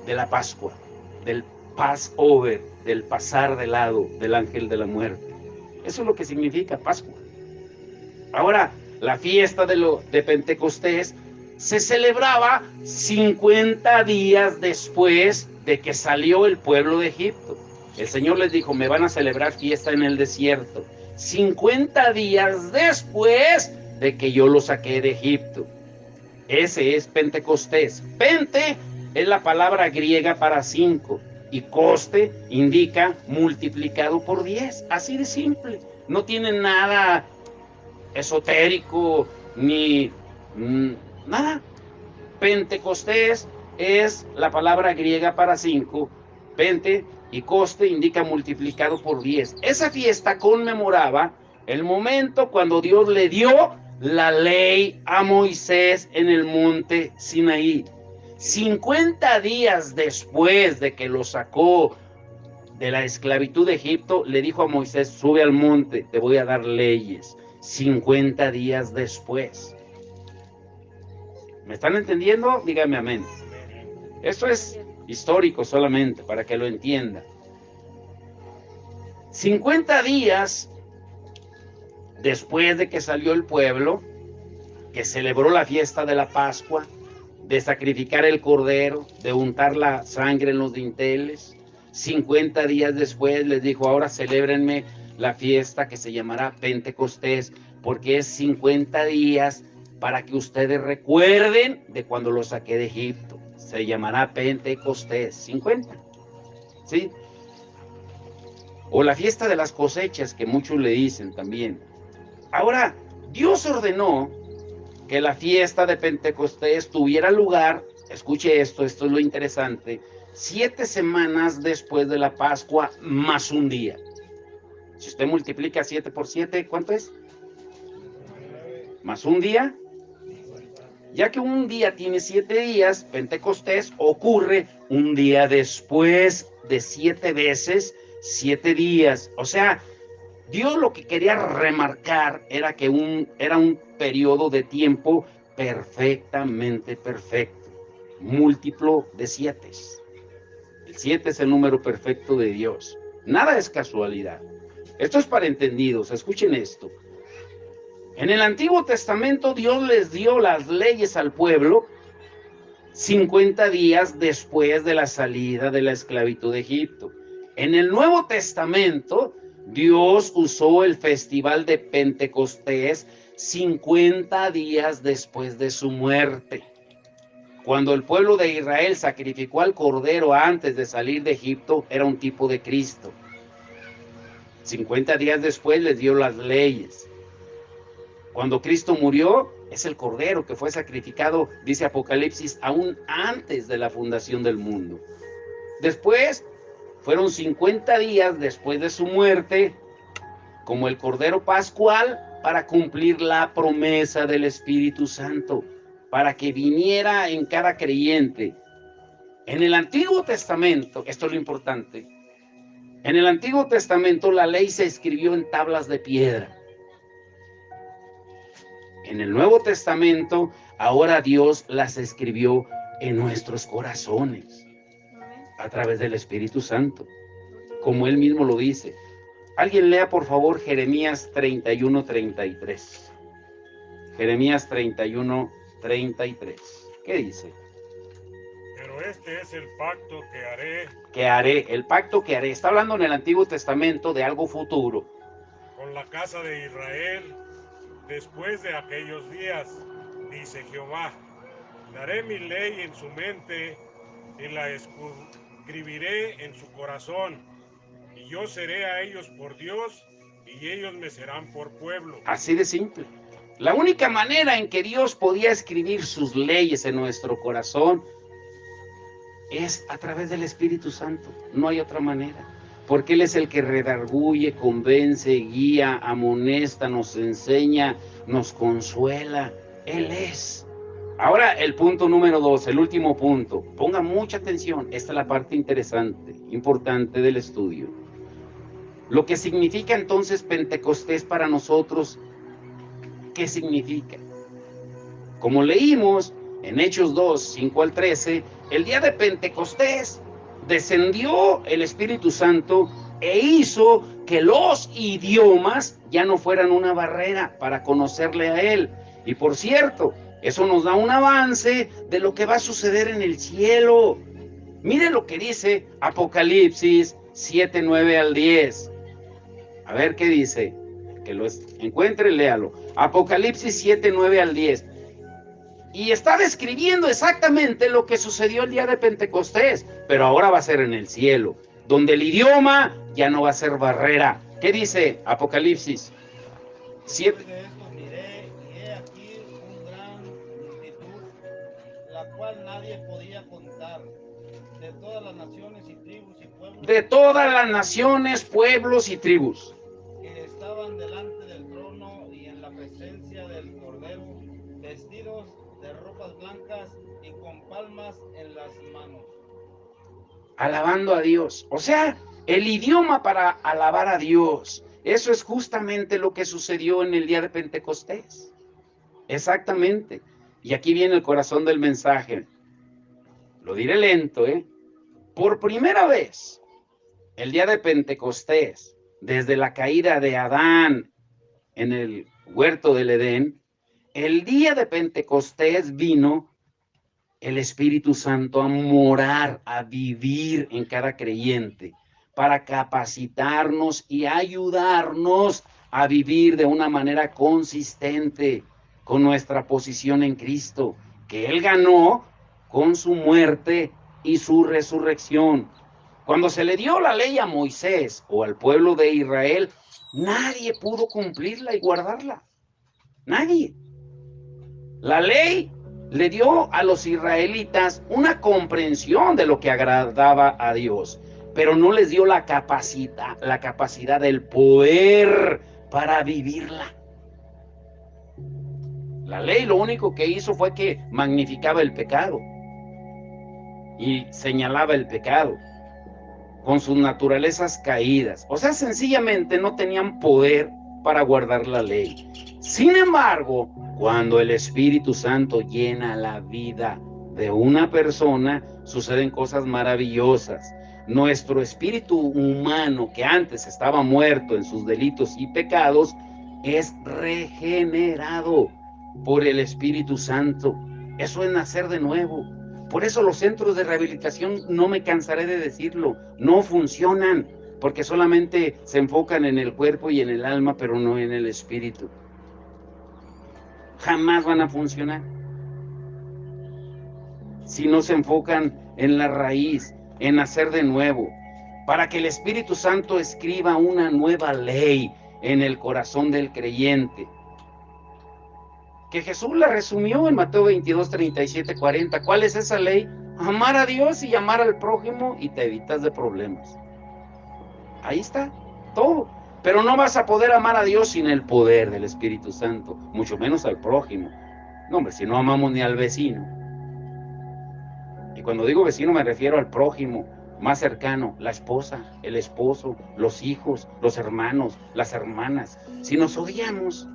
de la Pascua, del Passover, del pasar de lado del ángel de la muerte. Eso es lo que significa Pascua. Ahora, la fiesta de Pentecostés se celebraba 50 días después de que salió el pueblo de Egipto. El Señor les dijo, me van a celebrar fiesta en el desierto. 50 días después de que yo los saqué de Egipto. Ese es Pentecostés. Pente es la palabra griega para 5 y coste indica multiplicado por 10. Así de simple. No tiene nada esotérico ni nada. Pentecostés es la palabra griega para 5. Pente y coste indica multiplicado por 10. Esa fiesta conmemoraba el momento cuando Dios le dio la ley a Moisés en el monte Sinaí. 50 días después de que lo sacó de la esclavitud de Egipto, le dijo a Moisés, sube al monte, te voy a dar leyes. 50 días después. ¿Me están entendiendo? Dígame amén. Esto es histórico solamente, para que lo entienda. 50 días después de que salió el pueblo, que celebró la fiesta de la Pascua, de sacrificar el cordero, de untar la sangre en los dinteles, 50 días después les dijo, ahora celébrenme la fiesta que se llamará Pentecostés, porque es 50 días para que ustedes recuerden de cuando los saqué de Egipto. Se llamará Pentecostés, 50, ¿sí? O la fiesta de las cosechas, que muchos le dicen también. Ahora, Dios ordenó que la fiesta de Pentecostés tuviera lugar, escuche esto es lo interesante, 7 semanas después de la Pascua más un día. Si usted multiplica 7 por 7, ¿cuánto es? Más un día. Ya que un día tiene 7 días, Pentecostés ocurre un día después de 7 veces 7 días. O sea, Dios lo que quería remarcar era que era un periodo de tiempo perfectamente perfecto, múltiplo de 7. El 7 es el número perfecto de Dios. Nada es casualidad. Esto es para entendidos. Escuchen esto. En el Antiguo Testamento Dios les dio las leyes al pueblo 50 días después de la salida de la esclavitud de Egipto. En el Nuevo Testamento Dios usó el festival de Pentecostés 50 días después de su muerte. Cuando el pueblo de Israel sacrificó al cordero antes de salir de Egipto, era un tipo de Cristo. 50 días después les dio las leyes. Cuando Cristo murió, es el cordero que fue sacrificado, dice Apocalipsis, aún antes de la fundación del mundo. Después, fueron 50 días después de su muerte, como el cordero pascual, para cumplir la promesa del Espíritu Santo, para que viniera en cada creyente. En el Antiguo Testamento, esto es lo importante, en el Antiguo Testamento la ley se escribió en tablas de piedra. En el Nuevo Testamento, ahora Dios las escribió en nuestros corazones, a través del Espíritu Santo, como Él mismo lo dice. Alguien lea, por favor, Jeremías 31:33. Jeremías 31:33. ¿Qué dice? Pero este es el pacto que haré. Que haré, el pacto que haré. Está hablando en el Antiguo Testamento de algo futuro. Con la casa de Israel, después de aquellos días, dice Jehová, daré mi ley en su mente y la escribiré en su corazón, y yo seré a ellos por Dios, y ellos me serán por pueblo. Así de simple. La única manera en que Dios podía escribir sus leyes en nuestro corazón es a través del Espíritu Santo. No hay otra manera. Porque Él es el que redarguye, convence, guía, amonesta, nos enseña, nos consuela. Él es. Ahora el punto número 2, el último punto. Ponga mucha atención. Esta es la parte interesante, importante del estudio. Lo que significa entonces Pentecostés para nosotros, ¿qué significa? Como leímos en Hechos 2, 5 al 13, el día de Pentecostés descendió el Espíritu Santo e hizo que los idiomas ya no fueran una barrera para conocerle a Él. Y por cierto, eso nos da un avance de lo que va a suceder en el cielo. Mire lo que dice Apocalipsis 7, 9 al 10. A ver qué dice. Que lo encuentre, léalo. Apocalipsis 7, 9 al 10. Y está describiendo exactamente lo que sucedió el día de Pentecostés, pero ahora va a ser en el cielo, donde el idioma ya no va a ser barrera. ¿Qué dice Apocalipsis 7? Después de esto miré, y he aquí un gran multitud, la cual nadie podía contar, de todas las naciones y tribus y pueblos. De todas las naciones, pueblos y tribus. Que estaban delante del trono y en la presencia del Cordero, vestidos de ropas blancas y con palmas en las manos. Alabando a Dios. O sea, el idioma para alabar a Dios. Eso es justamente lo que sucedió en el día de Pentecostés. Exactamente. Y aquí viene el corazón del mensaje. Lo diré lento, ¿eh? Por primera vez, el día de Pentecostés, desde la caída de Adán en el huerto del Edén, el día de Pentecostés vino el Espíritu Santo a morar, a vivir en cada creyente, para capacitarnos y ayudarnos a vivir de una manera consistente con nuestra posición en Cristo, que Él ganó con su muerte y su resurrección. Cuando se le dio la ley a Moisés o al pueblo de Israel, nadie pudo cumplirla y guardarla. Nadie. La ley le dio a los israelitas una comprensión de lo que agradaba a Dios, pero no les dio la capacidad del poder para vivirla. La ley lo único que hizo fue que magnificaba el pecado y señalaba el pecado con sus naturalezas caídas. O sea, sencillamente no tenían poder para guardar la ley. Sin embargo, cuando el Espíritu Santo llena la vida de una persona, suceden cosas maravillosas. Nuestro espíritu humano, que antes estaba muerto en sus delitos y pecados, es regenerado por el Espíritu Santo. Eso es nacer de nuevo. Por eso los centros de rehabilitación, no me cansaré de decirlo, no funcionan, porque solamente se enfocan en el cuerpo y en el alma, pero no en el espíritu. Jamás van a funcionar si no se enfocan en la raíz, en nacer de nuevo, para que el Espíritu Santo escriba una nueva ley en el corazón del creyente, que Jesús la resumió en Mateo 22, 37, 40. ¿Cuál es esa ley? Amar a Dios y amar al prójimo, y te evitas de problemas. Ahí está, todo. Pero no vas a poder amar a Dios sin el poder del Espíritu Santo, mucho menos al prójimo. No, hombre, si no amamos ni al vecino. Y cuando digo vecino me refiero al prójimo más cercano, la esposa, el esposo, los hijos, los hermanos, las hermanas. Si nos odiamos,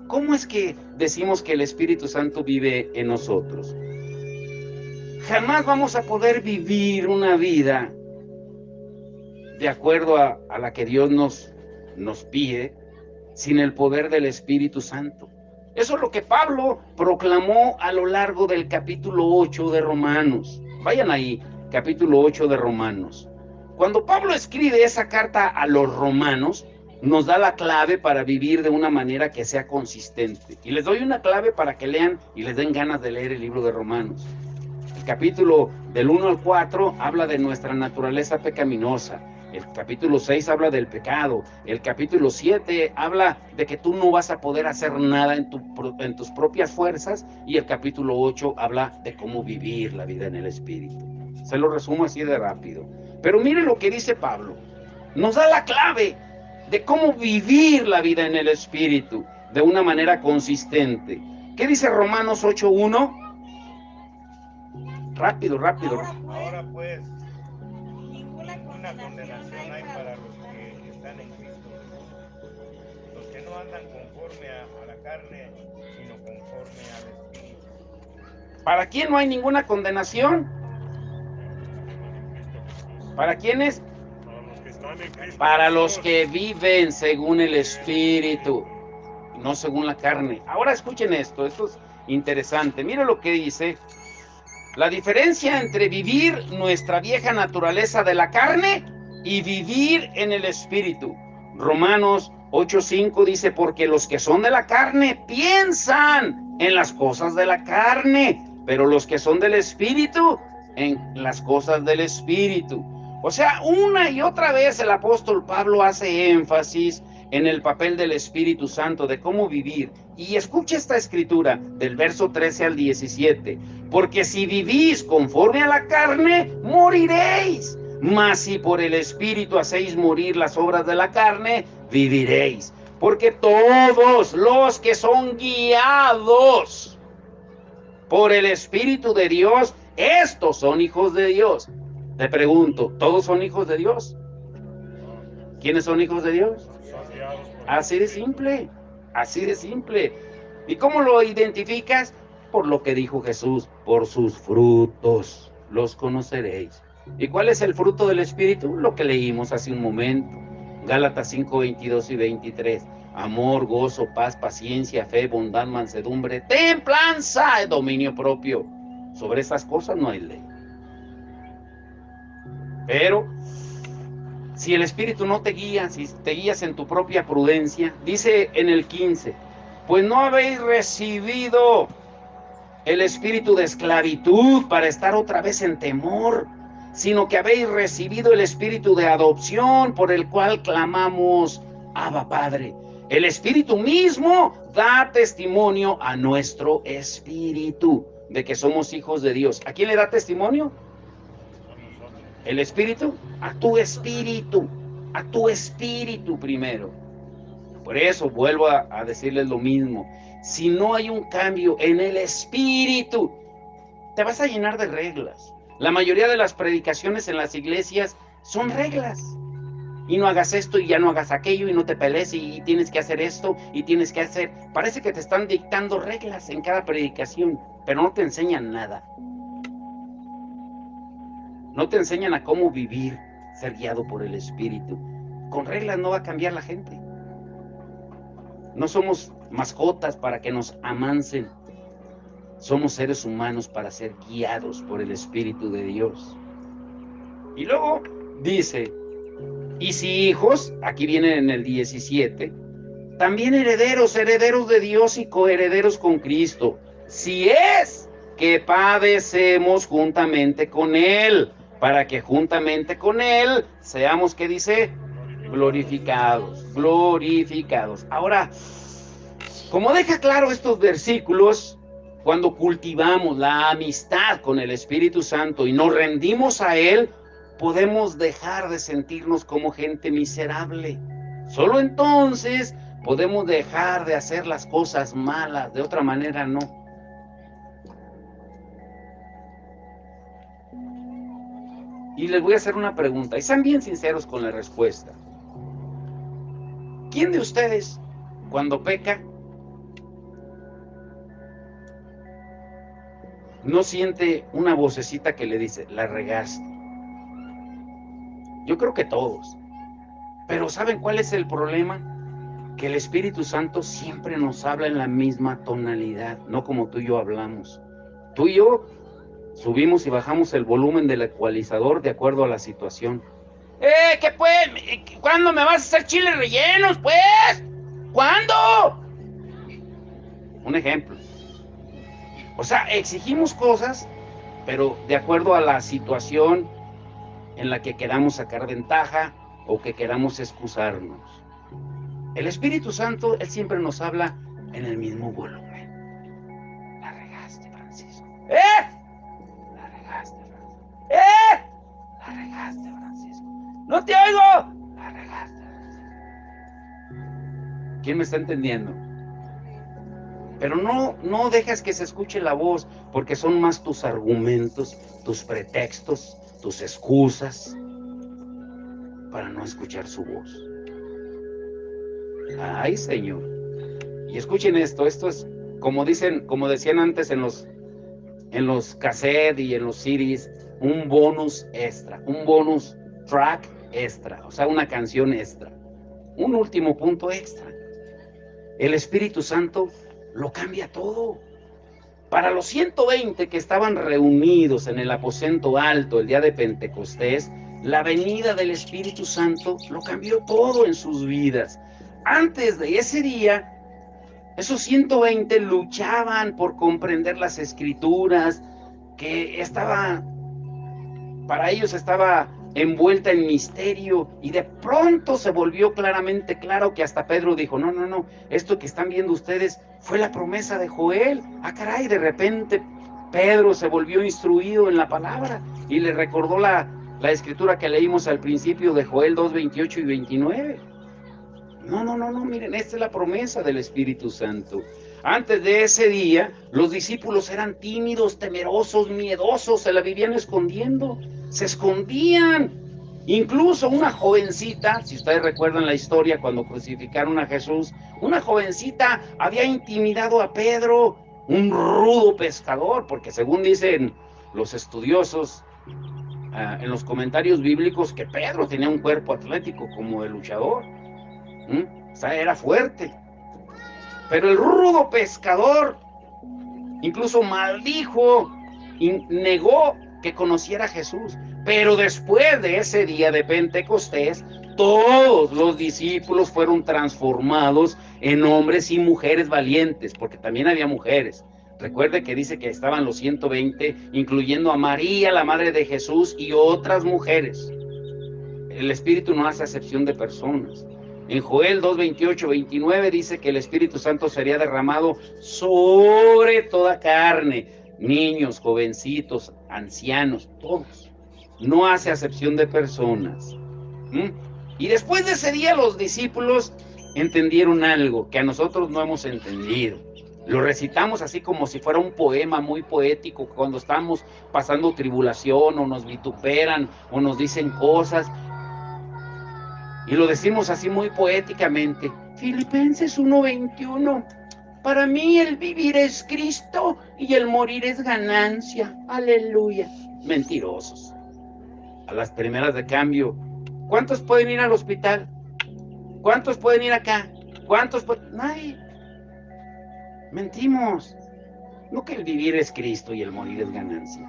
¿cómo es que decimos que el Espíritu Santo vive en nosotros? Jamás vamos a poder vivir una vida de acuerdo a la que Dios nos pide sin el poder del Espíritu Santo. Eso es lo que Pablo proclamó a lo largo del capítulo 8 de Romanos. Vayan ahí, capítulo 8 de Romanos. Cuando Pablo escribe esa carta a los romanos, nos da la clave para vivir de una manera que sea consistente. Y les doy una clave para que lean y les den ganas de leer el libro de Romanos. El capítulo del 1 al 4 habla de nuestra naturaleza pecaminosa. El capítulo 6 habla del pecado. El capítulo 7 habla de que tú no vas a poder hacer nada en tus propias fuerzas. Y el capítulo 8 habla de cómo vivir la vida en el Espíritu. Se lo resumo así de rápido. Pero mire lo que dice Pablo. Nos da la clave de cómo vivir la vida en el Espíritu de una manera consistente. ¿Qué dice Romanos 8:1? Rápido, rápido. Ahora pues, ninguna condenación hay para los que están en Cristo Jesús, los que no andan conforme a la carne, sino conforme al Espíritu. ¿Para quién no hay ninguna condenación? ¿Para quiénes? Para los que están en Cristo Para los Jesús. que viven según el Espíritu, no según la carne. Ahora escuchen esto es interesante. Mira lo que dice. La diferencia entre vivir nuestra vieja naturaleza de la carne y vivir en el Espíritu. Romanos 8:5 dice, porque los que son de la carne piensan en las cosas de la carne, pero los que son del Espíritu, en las cosas del Espíritu. O sea, una y otra vez el apóstol Pablo hace énfasis en el papel del Espíritu Santo, de cómo vivir. Y escucha esta escritura del verso 13 al 17. Porque si vivís conforme a la carne, moriréis. Mas si por el Espíritu hacéis morir las obras de la carne, viviréis. Porque todos los que son guiados por el Espíritu de Dios, estos son hijos de Dios. Te pregunto, ¿todos son hijos de Dios? ¿Quiénes son hijos de Dios? Son guiados por Así de simple, así de simple. ¿Y cómo lo identificas? Por lo que dijo Jesús, por sus frutos los conoceréis. ¿Y cuál es el fruto del Espíritu? Lo que leímos hace un momento. Gálatas 5:22 y 23. Amor, gozo, paz, paciencia, fe, bondad, mansedumbre, templanza, dominio propio. Sobre esas cosas no hay ley. Pero si el Espíritu no te guía, si te guías en tu propia prudencia, dice en el 15, pues no habéis recibido el espíritu de esclavitud para estar otra vez en temor, sino que habéis recibido el espíritu de adopción por el cual clamamos, Abba Padre. El Espíritu mismo da testimonio a nuestro espíritu de que somos hijos de Dios. ¿A quién le da testimonio? El Espíritu, a tu espíritu primero. Por eso vuelvo a decirles lo mismo. Si no hay un cambio en el espíritu, te vas a llenar de reglas. La mayoría de las predicaciones en las iglesias son reglas. Y no hagas esto y ya no hagas aquello y no te pelees y tienes que hacer esto y tienes que hacer. Parece que te están dictando reglas en cada predicación, pero no te enseñan nada. No te enseñan a cómo vivir, ser guiado por el Espíritu. Con reglas no va a cambiar la gente. No somos mascotas para que nos amansen. Somos seres humanos para ser guiados por el Espíritu de Dios. Y luego dice, y si hijos, aquí viene en el 17, también herederos de Dios y coherederos con Cristo, si es que padecemos juntamente con Él, para que juntamente con Él seamos, ¿qué dice? Glorificados. Ahora, como deja claro estos versículos, cuando cultivamos la amistad con el Espíritu Santo y nos rendimos a Él, podemos dejar de sentirnos como gente miserable. Solo entonces podemos dejar de hacer las cosas malas, de otra manera no. Y les voy a hacer una pregunta, y sean bien sinceros con la respuesta. ¿Quién de ustedes, cuando peca, no siente una vocecita que le dice, la regaste? Yo creo que todos. Pero ¿saben cuál es el problema? Que el Espíritu Santo siempre nos habla en la misma tonalidad, no como tú y yo hablamos. Tú y yo subimos y bajamos el volumen del ecualizador de acuerdo a la situación. ¿Qué pues? ¿Cuándo me vas a hacer chiles rellenos, pues? ¿Cuándo? Un ejemplo. O sea, exigimos cosas, pero de acuerdo a la situación en la que queramos sacar ventaja o que queramos excusarnos. El Espíritu Santo, Él siempre nos habla en el mismo volumen. La regaste, Francisco. La regaste, Francisco. La regaste, Francisco. ¡No te oigo! La regaste, Francisco. ¿Quién me está entendiendo? Pero no dejas que se escuche la voz, porque son más tus argumentos, tus pretextos, tus excusas para no escuchar su voz. Ay, Señor. Y escuchen esto es como decían antes en los cassettes y en los CDs, un bonus extra, un bonus track extra, o sea, una canción extra. Un último punto extra. El Espíritu Santo lo cambia todo. Para los 120 que estaban reunidos en el aposento alto el día de Pentecostés, la venida del Espíritu Santo lo cambió todo en sus vidas. Antes de ese día, esos 120 luchaban por comprender las Escrituras, que para ellos estaba envuelta en misterio, y de pronto se volvió claramente claro que hasta Pedro dijo, no, esto que están viendo ustedes fue la promesa de Joel. Ah, caray, de repente Pedro se volvió instruido en la palabra y le recordó la escritura que leímos al principio de Joel 2, 28 y 29. No, miren, esta es la promesa del Espíritu Santo. Antes de ese día, los discípulos eran tímidos, temerosos, miedosos, se la vivían escondiendo, se escondían. Incluso una jovencita, si ustedes recuerdan la historia cuando crucificaron a Jesús, una jovencita había intimidado a Pedro, un rudo pescador, porque según dicen los estudiosos en los comentarios bíblicos, que Pedro tenía un cuerpo atlético como de luchador. O sea, era fuerte. Pero el rudo pescador incluso maldijo y negó que conociera a Jesús. Pero después de ese día de Pentecostés, todos los discípulos fueron transformados en hombres y mujeres valientes, porque también había mujeres. Recuerde que dice que estaban los 120, incluyendo a María, la madre de Jesús, y otras mujeres. El Espíritu no hace acepción de personas. En Joel 2, 28, 29 dice que el Espíritu Santo sería derramado sobre toda carne, niños, jovencitos, ancianos, todos. No hace acepción de personas. Y después de ese día los discípulos entendieron algo que a nosotros no hemos entendido. Lo recitamos así como si fuera un poema muy poético cuando estamos pasando tribulación o nos vituperan o nos dicen cosas. Y lo decimos así muy poéticamente. Filipenses 1:21. Para mí el vivir es Cristo y el morir es ganancia. Aleluya. Mentirosos. A las primeras de cambio. ¿Cuántos pueden ir al hospital? ¿Cuántos pueden ir acá? ¿Cuántos pueden? Nadie. Mentimos. No que el vivir es Cristo y el morir es ganancia.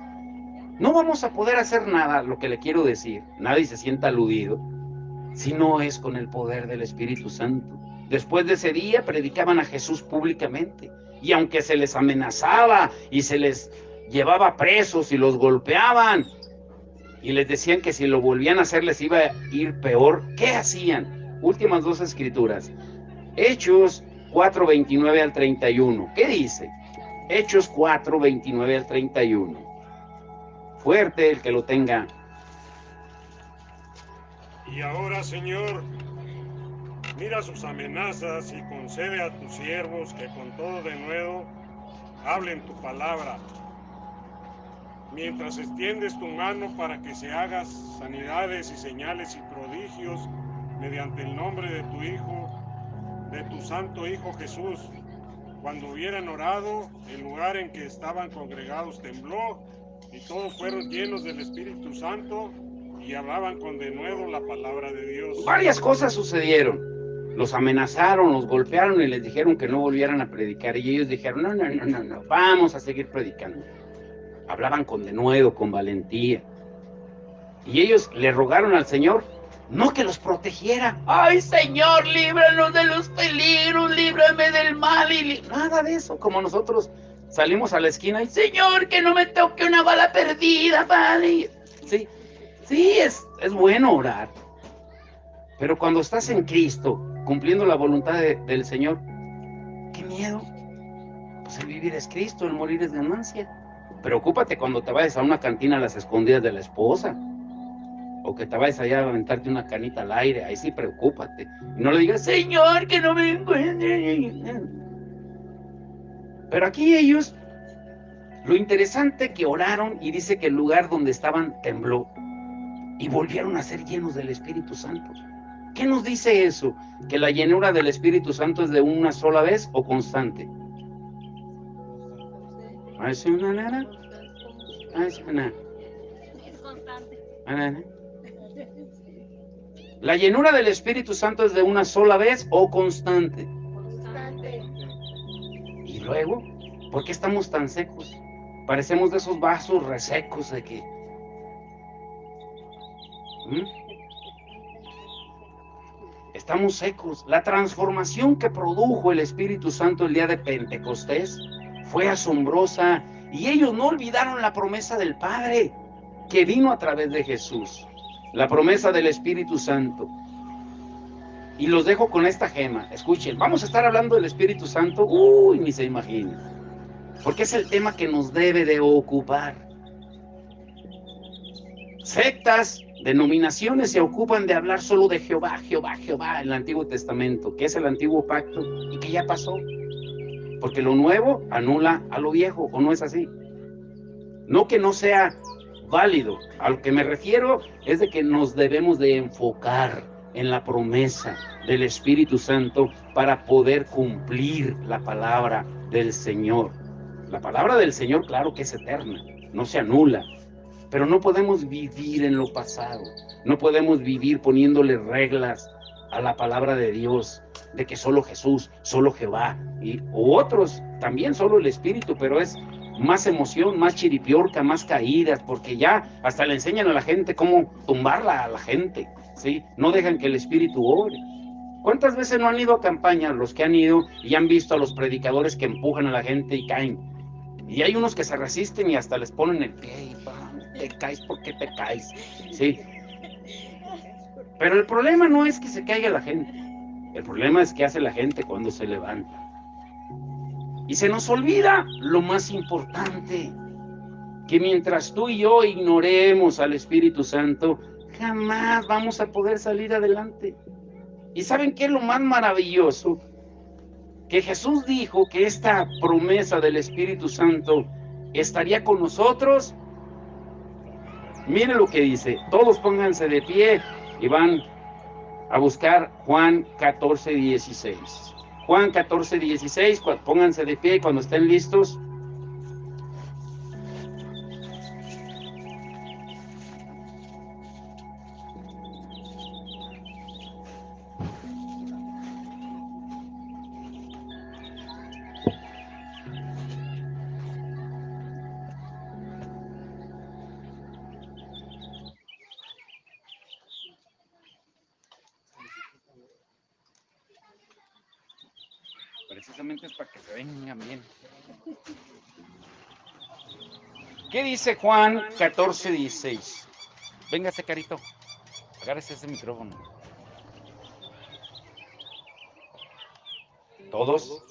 No vamos a poder hacer nada, lo que le quiero decir. Nadie se sienta aludido. Si no es con el poder del Espíritu Santo. Después de ese día predicaban a Jesús públicamente, y aunque se les amenazaba y se les llevaba presos y los golpeaban y les decían que si lo volvían a hacer les iba a ir peor, ¿qué hacían? Últimas dos escrituras, Hechos 4, 29 al 31. ¿Qué dice? Hechos 4, 29 al 31. Fuerte el que lo tenga. Y ahora, Señor, mira sus amenazas y concede a tus siervos que con todo denuedo hablen tu palabra, mientras extiendes tu mano para que se hagan sanidades y señales y prodigios mediante el nombre de tu Hijo, de tu Santo Hijo Jesús. Cuando hubieran orado, el lugar en que estaban congregados tembló, y todos fueron llenos del Espíritu Santo, y hablaban con denuedo la palabra de Dios. Varias cosas sucedieron. Los amenazaron, los golpearon y les dijeron que no volvieran a predicar. Y ellos dijeron, no, vamos a seguir predicando. Hablaban con denuedo, con valentía. Y ellos le rogaron al Señor, no que los protegiera. Ay, Señor, líbranos de los peligros, líbrame del mal. Y nada de eso, como nosotros salimos a la esquina y, Señor, que no me toque una bala perdida, Padre. Sí, es bueno orar. Pero cuando estás en Cristo, cumpliendo la voluntad del Señor, ¿qué miedo? Pues el vivir es Cristo, el morir es ganancia. Preocúpate cuando te vayas a una cantina a las escondidas de la esposa, o que te vayas allá a aventarte una canita al aire. Ahí sí preocúpate. Y no le digas, Señor, que no me encuentre. Pero aquí ellos, lo interesante que oraron y dice que el lugar donde estaban tembló y volvieron a ser llenos del Espíritu Santo. ¿Qué nos dice eso? ¿Que la llenura del Espíritu Santo es de una sola vez o constante? Es constante. ¿La llenura del Espíritu Santo es de una sola vez o constante? Constante. Y luego, ¿por qué estamos tan secos? Parecemos de esos vasos resecos de que... Estamos secos. La transformación que produjo el Espíritu Santo el día de Pentecostés fue asombrosa. Y ellos no olvidaron la promesa del Padre que vino a través de Jesús. La promesa del Espíritu Santo. Y los dejo con esta gema. Escuchen, vamos a estar hablando del Espíritu Santo. Uy, ni se imaginen. Porque es el tema que nos debe de ocupar. Sectas, denominaciones se ocupan de hablar solo de Jehová, Jehová, Jehová en el Antiguo Testamento, que es el antiguo pacto y que ya pasó. Porque lo nuevo anula a lo viejo, ¿o no es así? No que no sea válido. A lo que me refiero es de que nos debemos de enfocar en la promesa del Espíritu Santo para poder cumplir la palabra del Señor. La palabra del Señor, claro que es eterna, no se anula. Pero no podemos vivir en lo pasado, no podemos vivir poniéndole reglas a la palabra de Dios, de que solo Jesús, solo Jehová, y otros, también solo el Espíritu, pero es más emoción, más chiripiorca, más caídas, porque ya hasta le enseñan a la gente cómo tumbarla a la gente, ¿sí? No dejan que el Espíritu ore. ¿Cuántas veces no han ido a campañas los que han ido y han visto a los predicadores que empujan a la gente y caen? Y hay unos que se resisten y hasta les ponen el pie y te caes porque te caes, ¿sí? Pero el problema no es que se caiga la gente, el problema es que hace la gente cuando se levanta. Y se nos olvida lo más importante, que mientras tú y yo ignoremos al Espíritu Santo, jamás vamos a poder salir adelante. ¿Y saben qué es lo más maravilloso? Que Jesús dijo que esta promesa del Espíritu Santo estaría con nosotros. Miren lo que dice, todos pónganse de pie y van a buscar Juan 14:16. Juan 14:16, pónganse de pie cuando estén listos. Precisamente es para que se vengan bien. ¿Qué dice Juan 14:16? Véngase, carito. Agárrese ese micrófono. ¿Todos?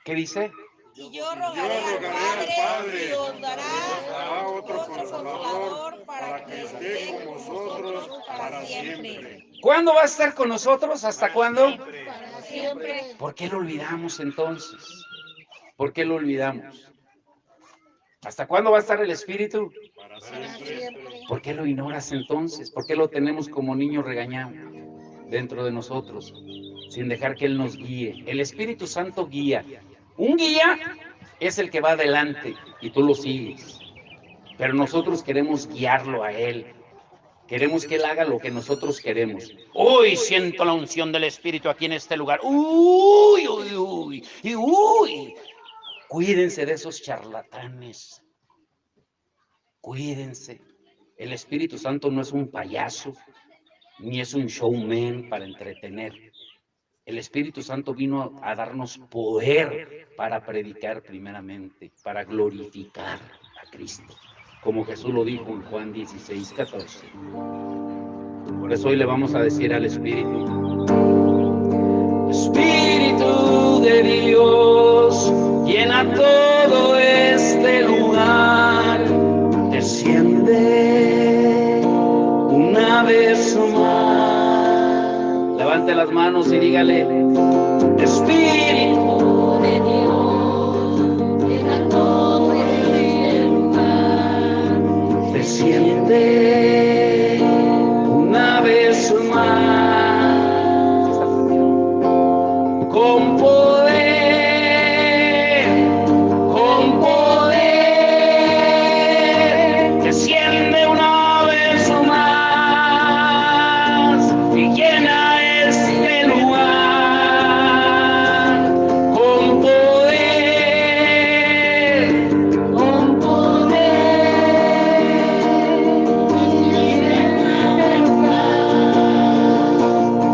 ¿Qué dice? Y yo rogaré al Padre y os dará otro Consolador para que esté con vosotros para siempre. ¿Cuándo va a estar con nosotros? ¿Hasta cuándo? Para siempre. ¿Por qué lo olvidamos entonces? ¿Por qué lo olvidamos? ¿Hasta cuándo va a estar el Espíritu? Para siempre. ¿Por qué lo ignoras entonces? ¿Por qué lo tenemos como niño regañado dentro de nosotros, sin dejar que Él nos guíe? El Espíritu Santo guía. Un guía es el que va adelante y tú lo sigues. Pero nosotros queremos guiarlo a Él. Queremos que Él haga lo que nosotros queremos. Uy, siento la unción del Espíritu aquí en este lugar. Uy, uy, uy, y uy. Cuídense de esos charlatanes. Cuídense. El Espíritu Santo no es un payaso, ni es un showman para entretener. El Espíritu Santo vino a darnos poder para predicar primeramente, para glorificar a Cristo, como Jesús lo dijo en Juan 16:14. Por eso hoy le vamos a decir al Espíritu: Espíritu de Dios, llena todo este lugar, desciende una vez más. Levante las las manos y dígale: Espíritu de Dios, llena todo este lugar. Desciende una vez más con poder, con poder. Desciende una vez más y llena este lugar con poder, con poder.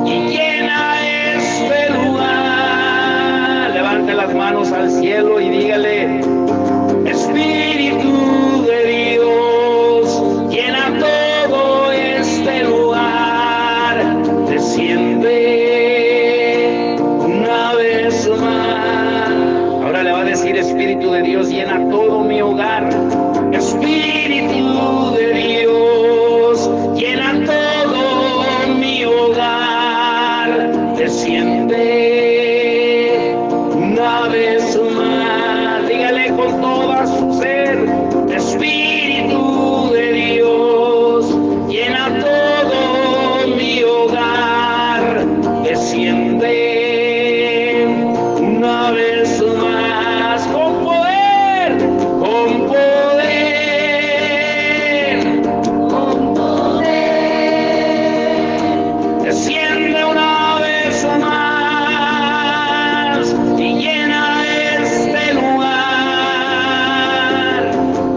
Y llena este lugar. Levante las manos al cielo y dígale: Espíritu de Dios, llena todo este lugar. Desciende una vez más. Ahora le va a decir: Espíritu de Dios, llena todo mi hogar. Espíritu de Dios, llena todo mi hogar. Desciende una vez más. Dígale con toda su ser: Espíritu de Dios, llena todo mi hogar. Desciende una vez más con poder, con poder, con poder. Desciende una vez más y llena este lugar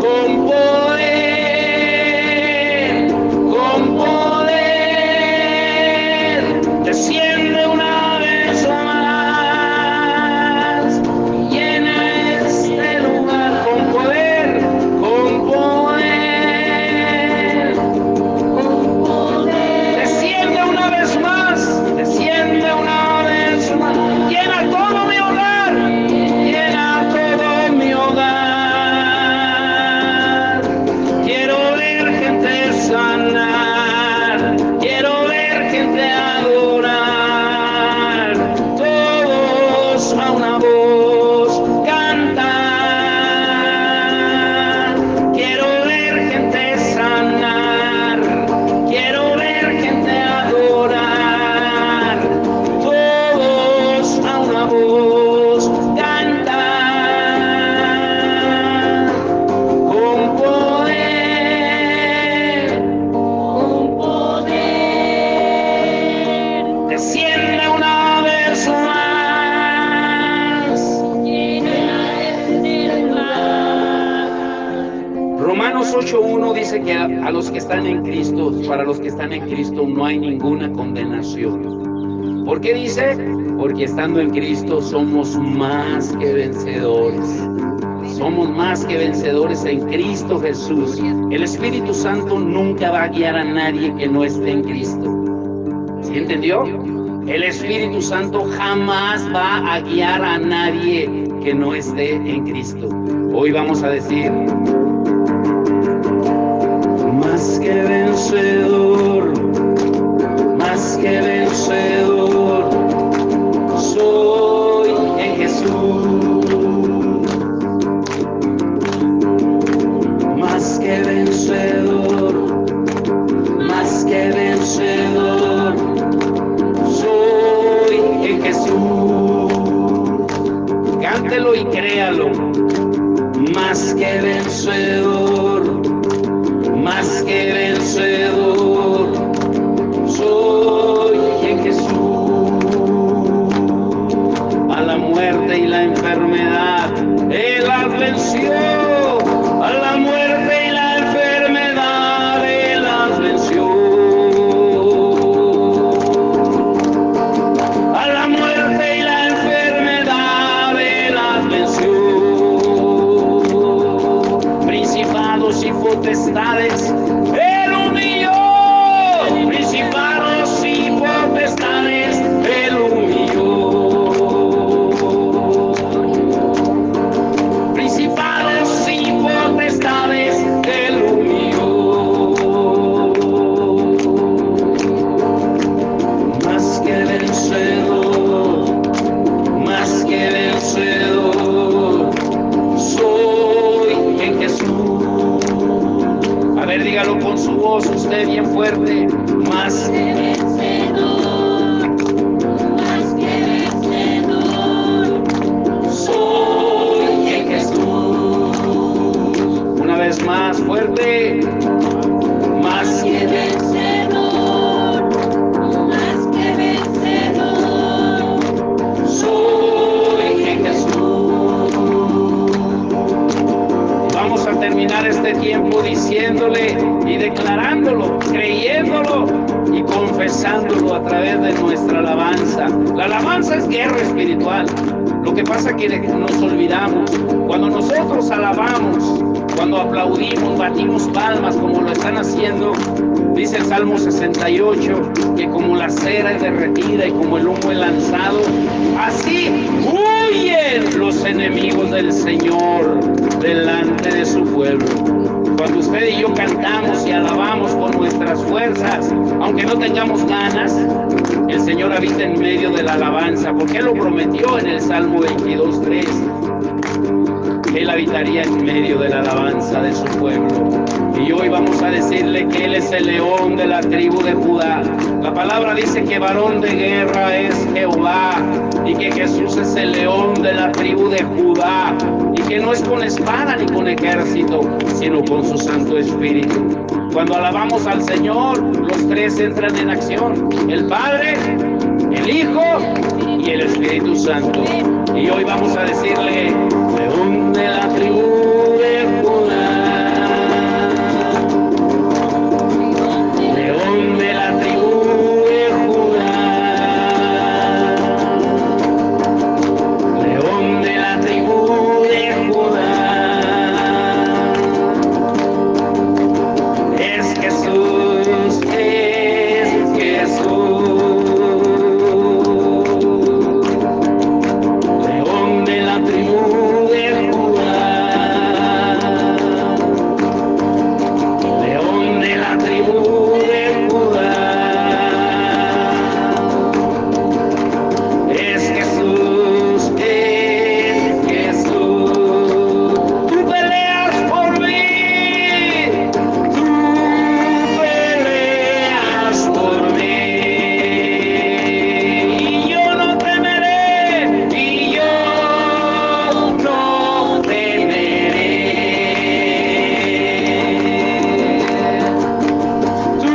con poder, con poder. Desciende una vez más y llena este lugar con poder, con poder, con poder. Desciende una vez más, desciende una vez más. Llena todo mi hogar, llena todo mi hogar. Quiero ver gente sanar, quiero ver gente adorar. Todos a una voz cantar. Quiero ver gente sanar, quiero ver gente adorar. Todos a una voz cantar. Con poder, con poder. Desciende una vez más. Llena este lugar. Romanos 8:1 dice que a los que están en Cristo, para los que están en Cristo no hay ninguna condenación. ¿Por qué dice? Porque estando en Cristo somos más que vencedores. Somos más que vencedores en Cristo Jesús. El Espíritu Santo nunca va a guiar a nadie que no esté en Cristo. ¿Sí entendió? El Espíritu Santo jamás va a guiar a nadie que no esté en Cristo. Hoy vamos a decir: más que vencedor, más que vencedor, soy en Jesús. Más que vencedor, más que vencedor, soy en Jesús. Cántelo y créalo. Más que vencedor, más que vencedor, soy en Jesús. A la muerte y la enfermedad Él las venció. A la muerte y la enfermedad Él las venció. A la muerte y la enfermedad Él las venció. Principados y potestades Él humilló. Principados y potestades Él humilló. Principados y potestades Él humilló. Más que vencer. ver, dígalo con su voz usted bien fuerte. Más que vencedor, más que vencedor, soy en Jesús. Una vez más fuerte. Más que vencedor, más que vencedor, soy en Jesús. Vamos a terminar este tiempo diciéndole y declarándolo, creyéndolo y confesándolo a través de nuestra alabanza. La alabanza es guerra espiritual. Lo que pasa es que nos olvidamos. Cuando nosotros alabamos, cuando aplaudimos, batimos palmas como lo están haciendo, dice el Salmo 68, que como la cera es derretida y como el humo es lanzado, así huyen los enemigos del Señor delante de su pueblo. Cuando usted y yo cantamos y alabamos con nuestras fuerzas, aunque no tengamos ganas, el Señor habita en medio de la alabanza, porque Él lo prometió en el Salmo 22:3. Él habitaría en medio de la alabanza de su pueblo. Y hoy vamos a decirle que Él es el león de la tribu de Judá. La palabra dice que varón de guerra es Jehová, y que Jesús es el león de la tribu de Judá, y que no es con espada ni con ejército, sino con su Santo Espíritu. Cuando alabamos al Señor, los tres entran en acción: el Padre, el Hijo y el Espíritu Santo. Y hoy vamos a decirle: león de la tribu de Judá, león de la tribu de Judá, león de la tribu de Judá, es Jesús, es Jesús. León de la tribu de Judá, león de la tribu de Judá, es Jesús, es Jesús. Tú peleas por mí, tú peleas por mí, y yo no temeré, y yo no temeré. Tú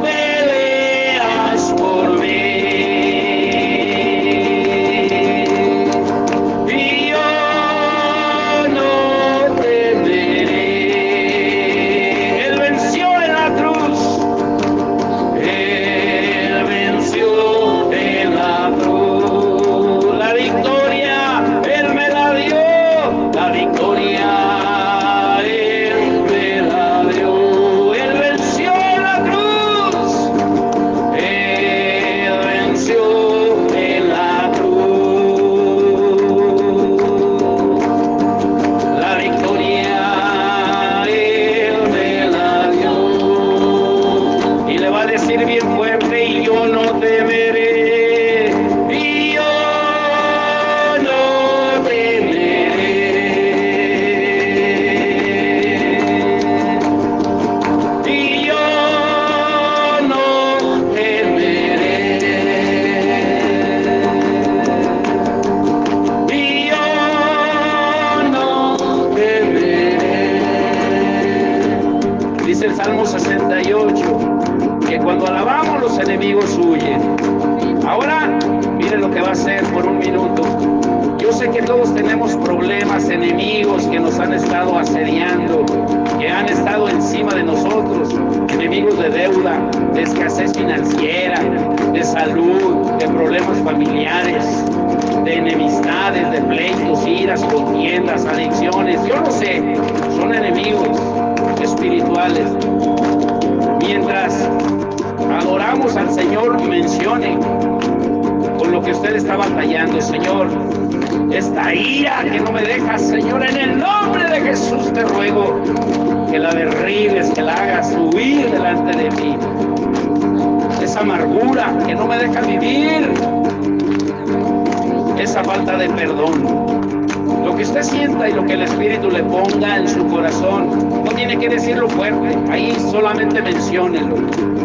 peleas por mí, y yo no temeré. Él venció en la cruz, Él venció en la cruz. La victoria Él me la dio, la victoria Él me la dio. Él venció en la cruz, Él venció en la cruz. La victoria Él me la dio. Y le va a decir bien fuerte: y yo no temeré, y yo no temeré, y yo no temeré, y yo no temeré. Dice el Salmo 68 que cuando alabamos los enemigos huyen. Ahora, mire lo que va a hacer por un minuto. Yo sé que todos tenemos problemas, enemigos que nos han estado asediando, que han estado encima de nosotros, enemigos de deuda, de escasez financiera, de salud, de problemas familiares, de enemistades, de pleitos, iras, contiendas, adicciones. Yo no sé, son enemigos espirituales. Mientras adoramos al Señor, mencione con lo que usted está batallando: Señor, esta ira que no me dejas, Señor, en el nombre de Jesús te ruego que la derribes, que la hagas huir delante de mí. Esa amargura que no me deja vivir, esa falta de perdón, lo que que usted sienta y lo que el Espíritu le ponga en su corazón. No tiene que decirlo fuerte, ahí solamente menciónelo.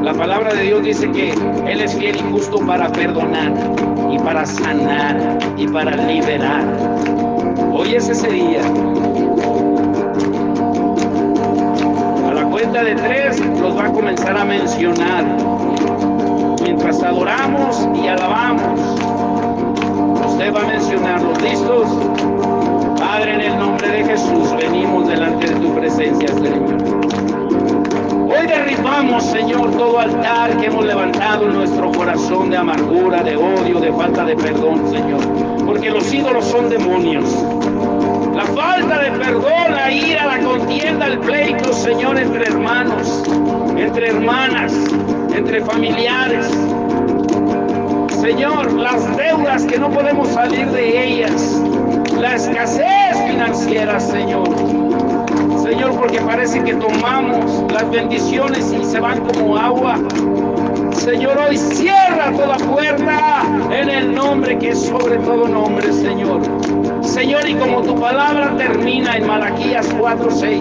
La palabra de Dios dice que Él es fiel y justo para perdonar y para sanar y para liberar. Hoy es ese día. A la cuenta de 3 los va a comenzar a mencionar. Mientras adoramos y alabamos, usted va a mencionarlos. ¿Listos? Padre, en el nombre de Jesús, venimos delante de tu presencia, Señor. Hoy derribamos, Señor, todo altar que hemos levantado en nuestro corazón de amargura, de odio, de falta de perdón, Señor. Porque los ídolos son demonios. La falta de perdón, la ira, la contienda, el pleito, Señor, entre hermanos, entre hermanas, entre familiares. Señor, las deudas que no podemos salir de ellas, la escasez financiera, Señor. Señor, porque parece que tomamos las bendiciones y se van como agua. Señor, hoy cierra toda puerta en el nombre que es sobre todo nombre, Señor. Señor, y como tu palabra termina en Malaquías 4:6,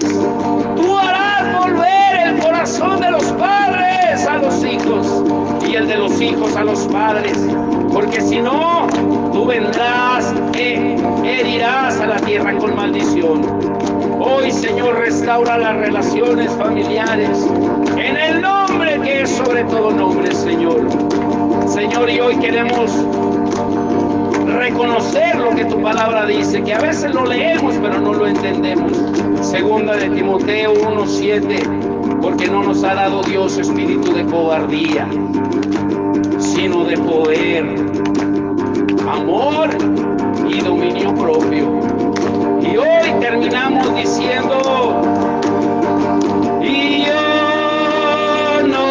tú harás volver el corazón de los padres a los hijos y el de los hijos a los padres, porque si no, tú vendrás e herirás a la tierra con maldición. Hoy, Señor, restaura las relaciones familiares en el nombre que es sobre todo nombre, Señor. Señor, y hoy queremos reconocer lo que tu palabra dice, que a veces lo leemos pero no lo entendemos. Segunda de Timoteo 1:7, porque no nos ha dado Dios espíritu de cobardía, sino de poder, amor y dominio propio. Y hoy terminamos diciendo, y yo no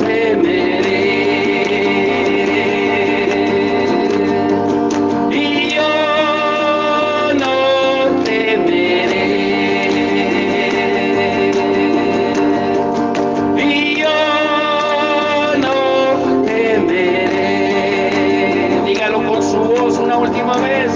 temeré, y yo no temeré, y yo no temeré. Dígalo con su voz una última vez.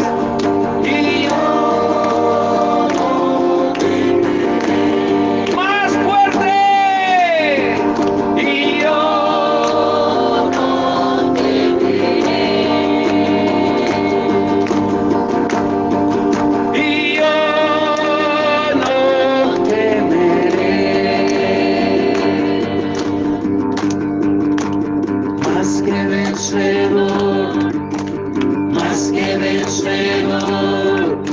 Más que vencedor,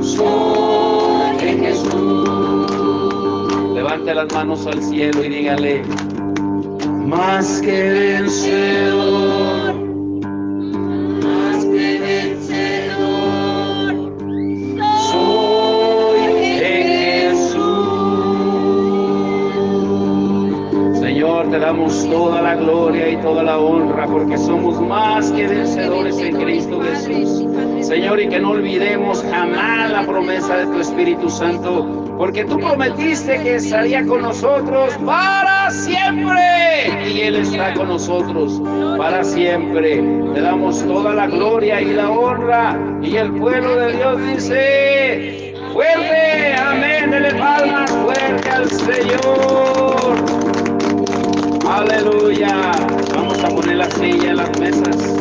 soy en Jesús. Levante las manos al cielo y dígale, más que vencedor, más que vencedor, soy en Jesús. Señor, te damos toda la gloria y toda la honra, porque somos más que vencedores en Cristo Jesús. Señor, y que no olvidemos jamás la promesa de tu Espíritu Santo, porque tú prometiste que estaría con nosotros para siempre, y Él está con nosotros para siempre. Te damos toda la gloria y la honra, y el pueblo de Dios dice, fuerte, amén, dele palmas fuerte al Señor. Aleluya. Vamos a poner la silla en las mesas.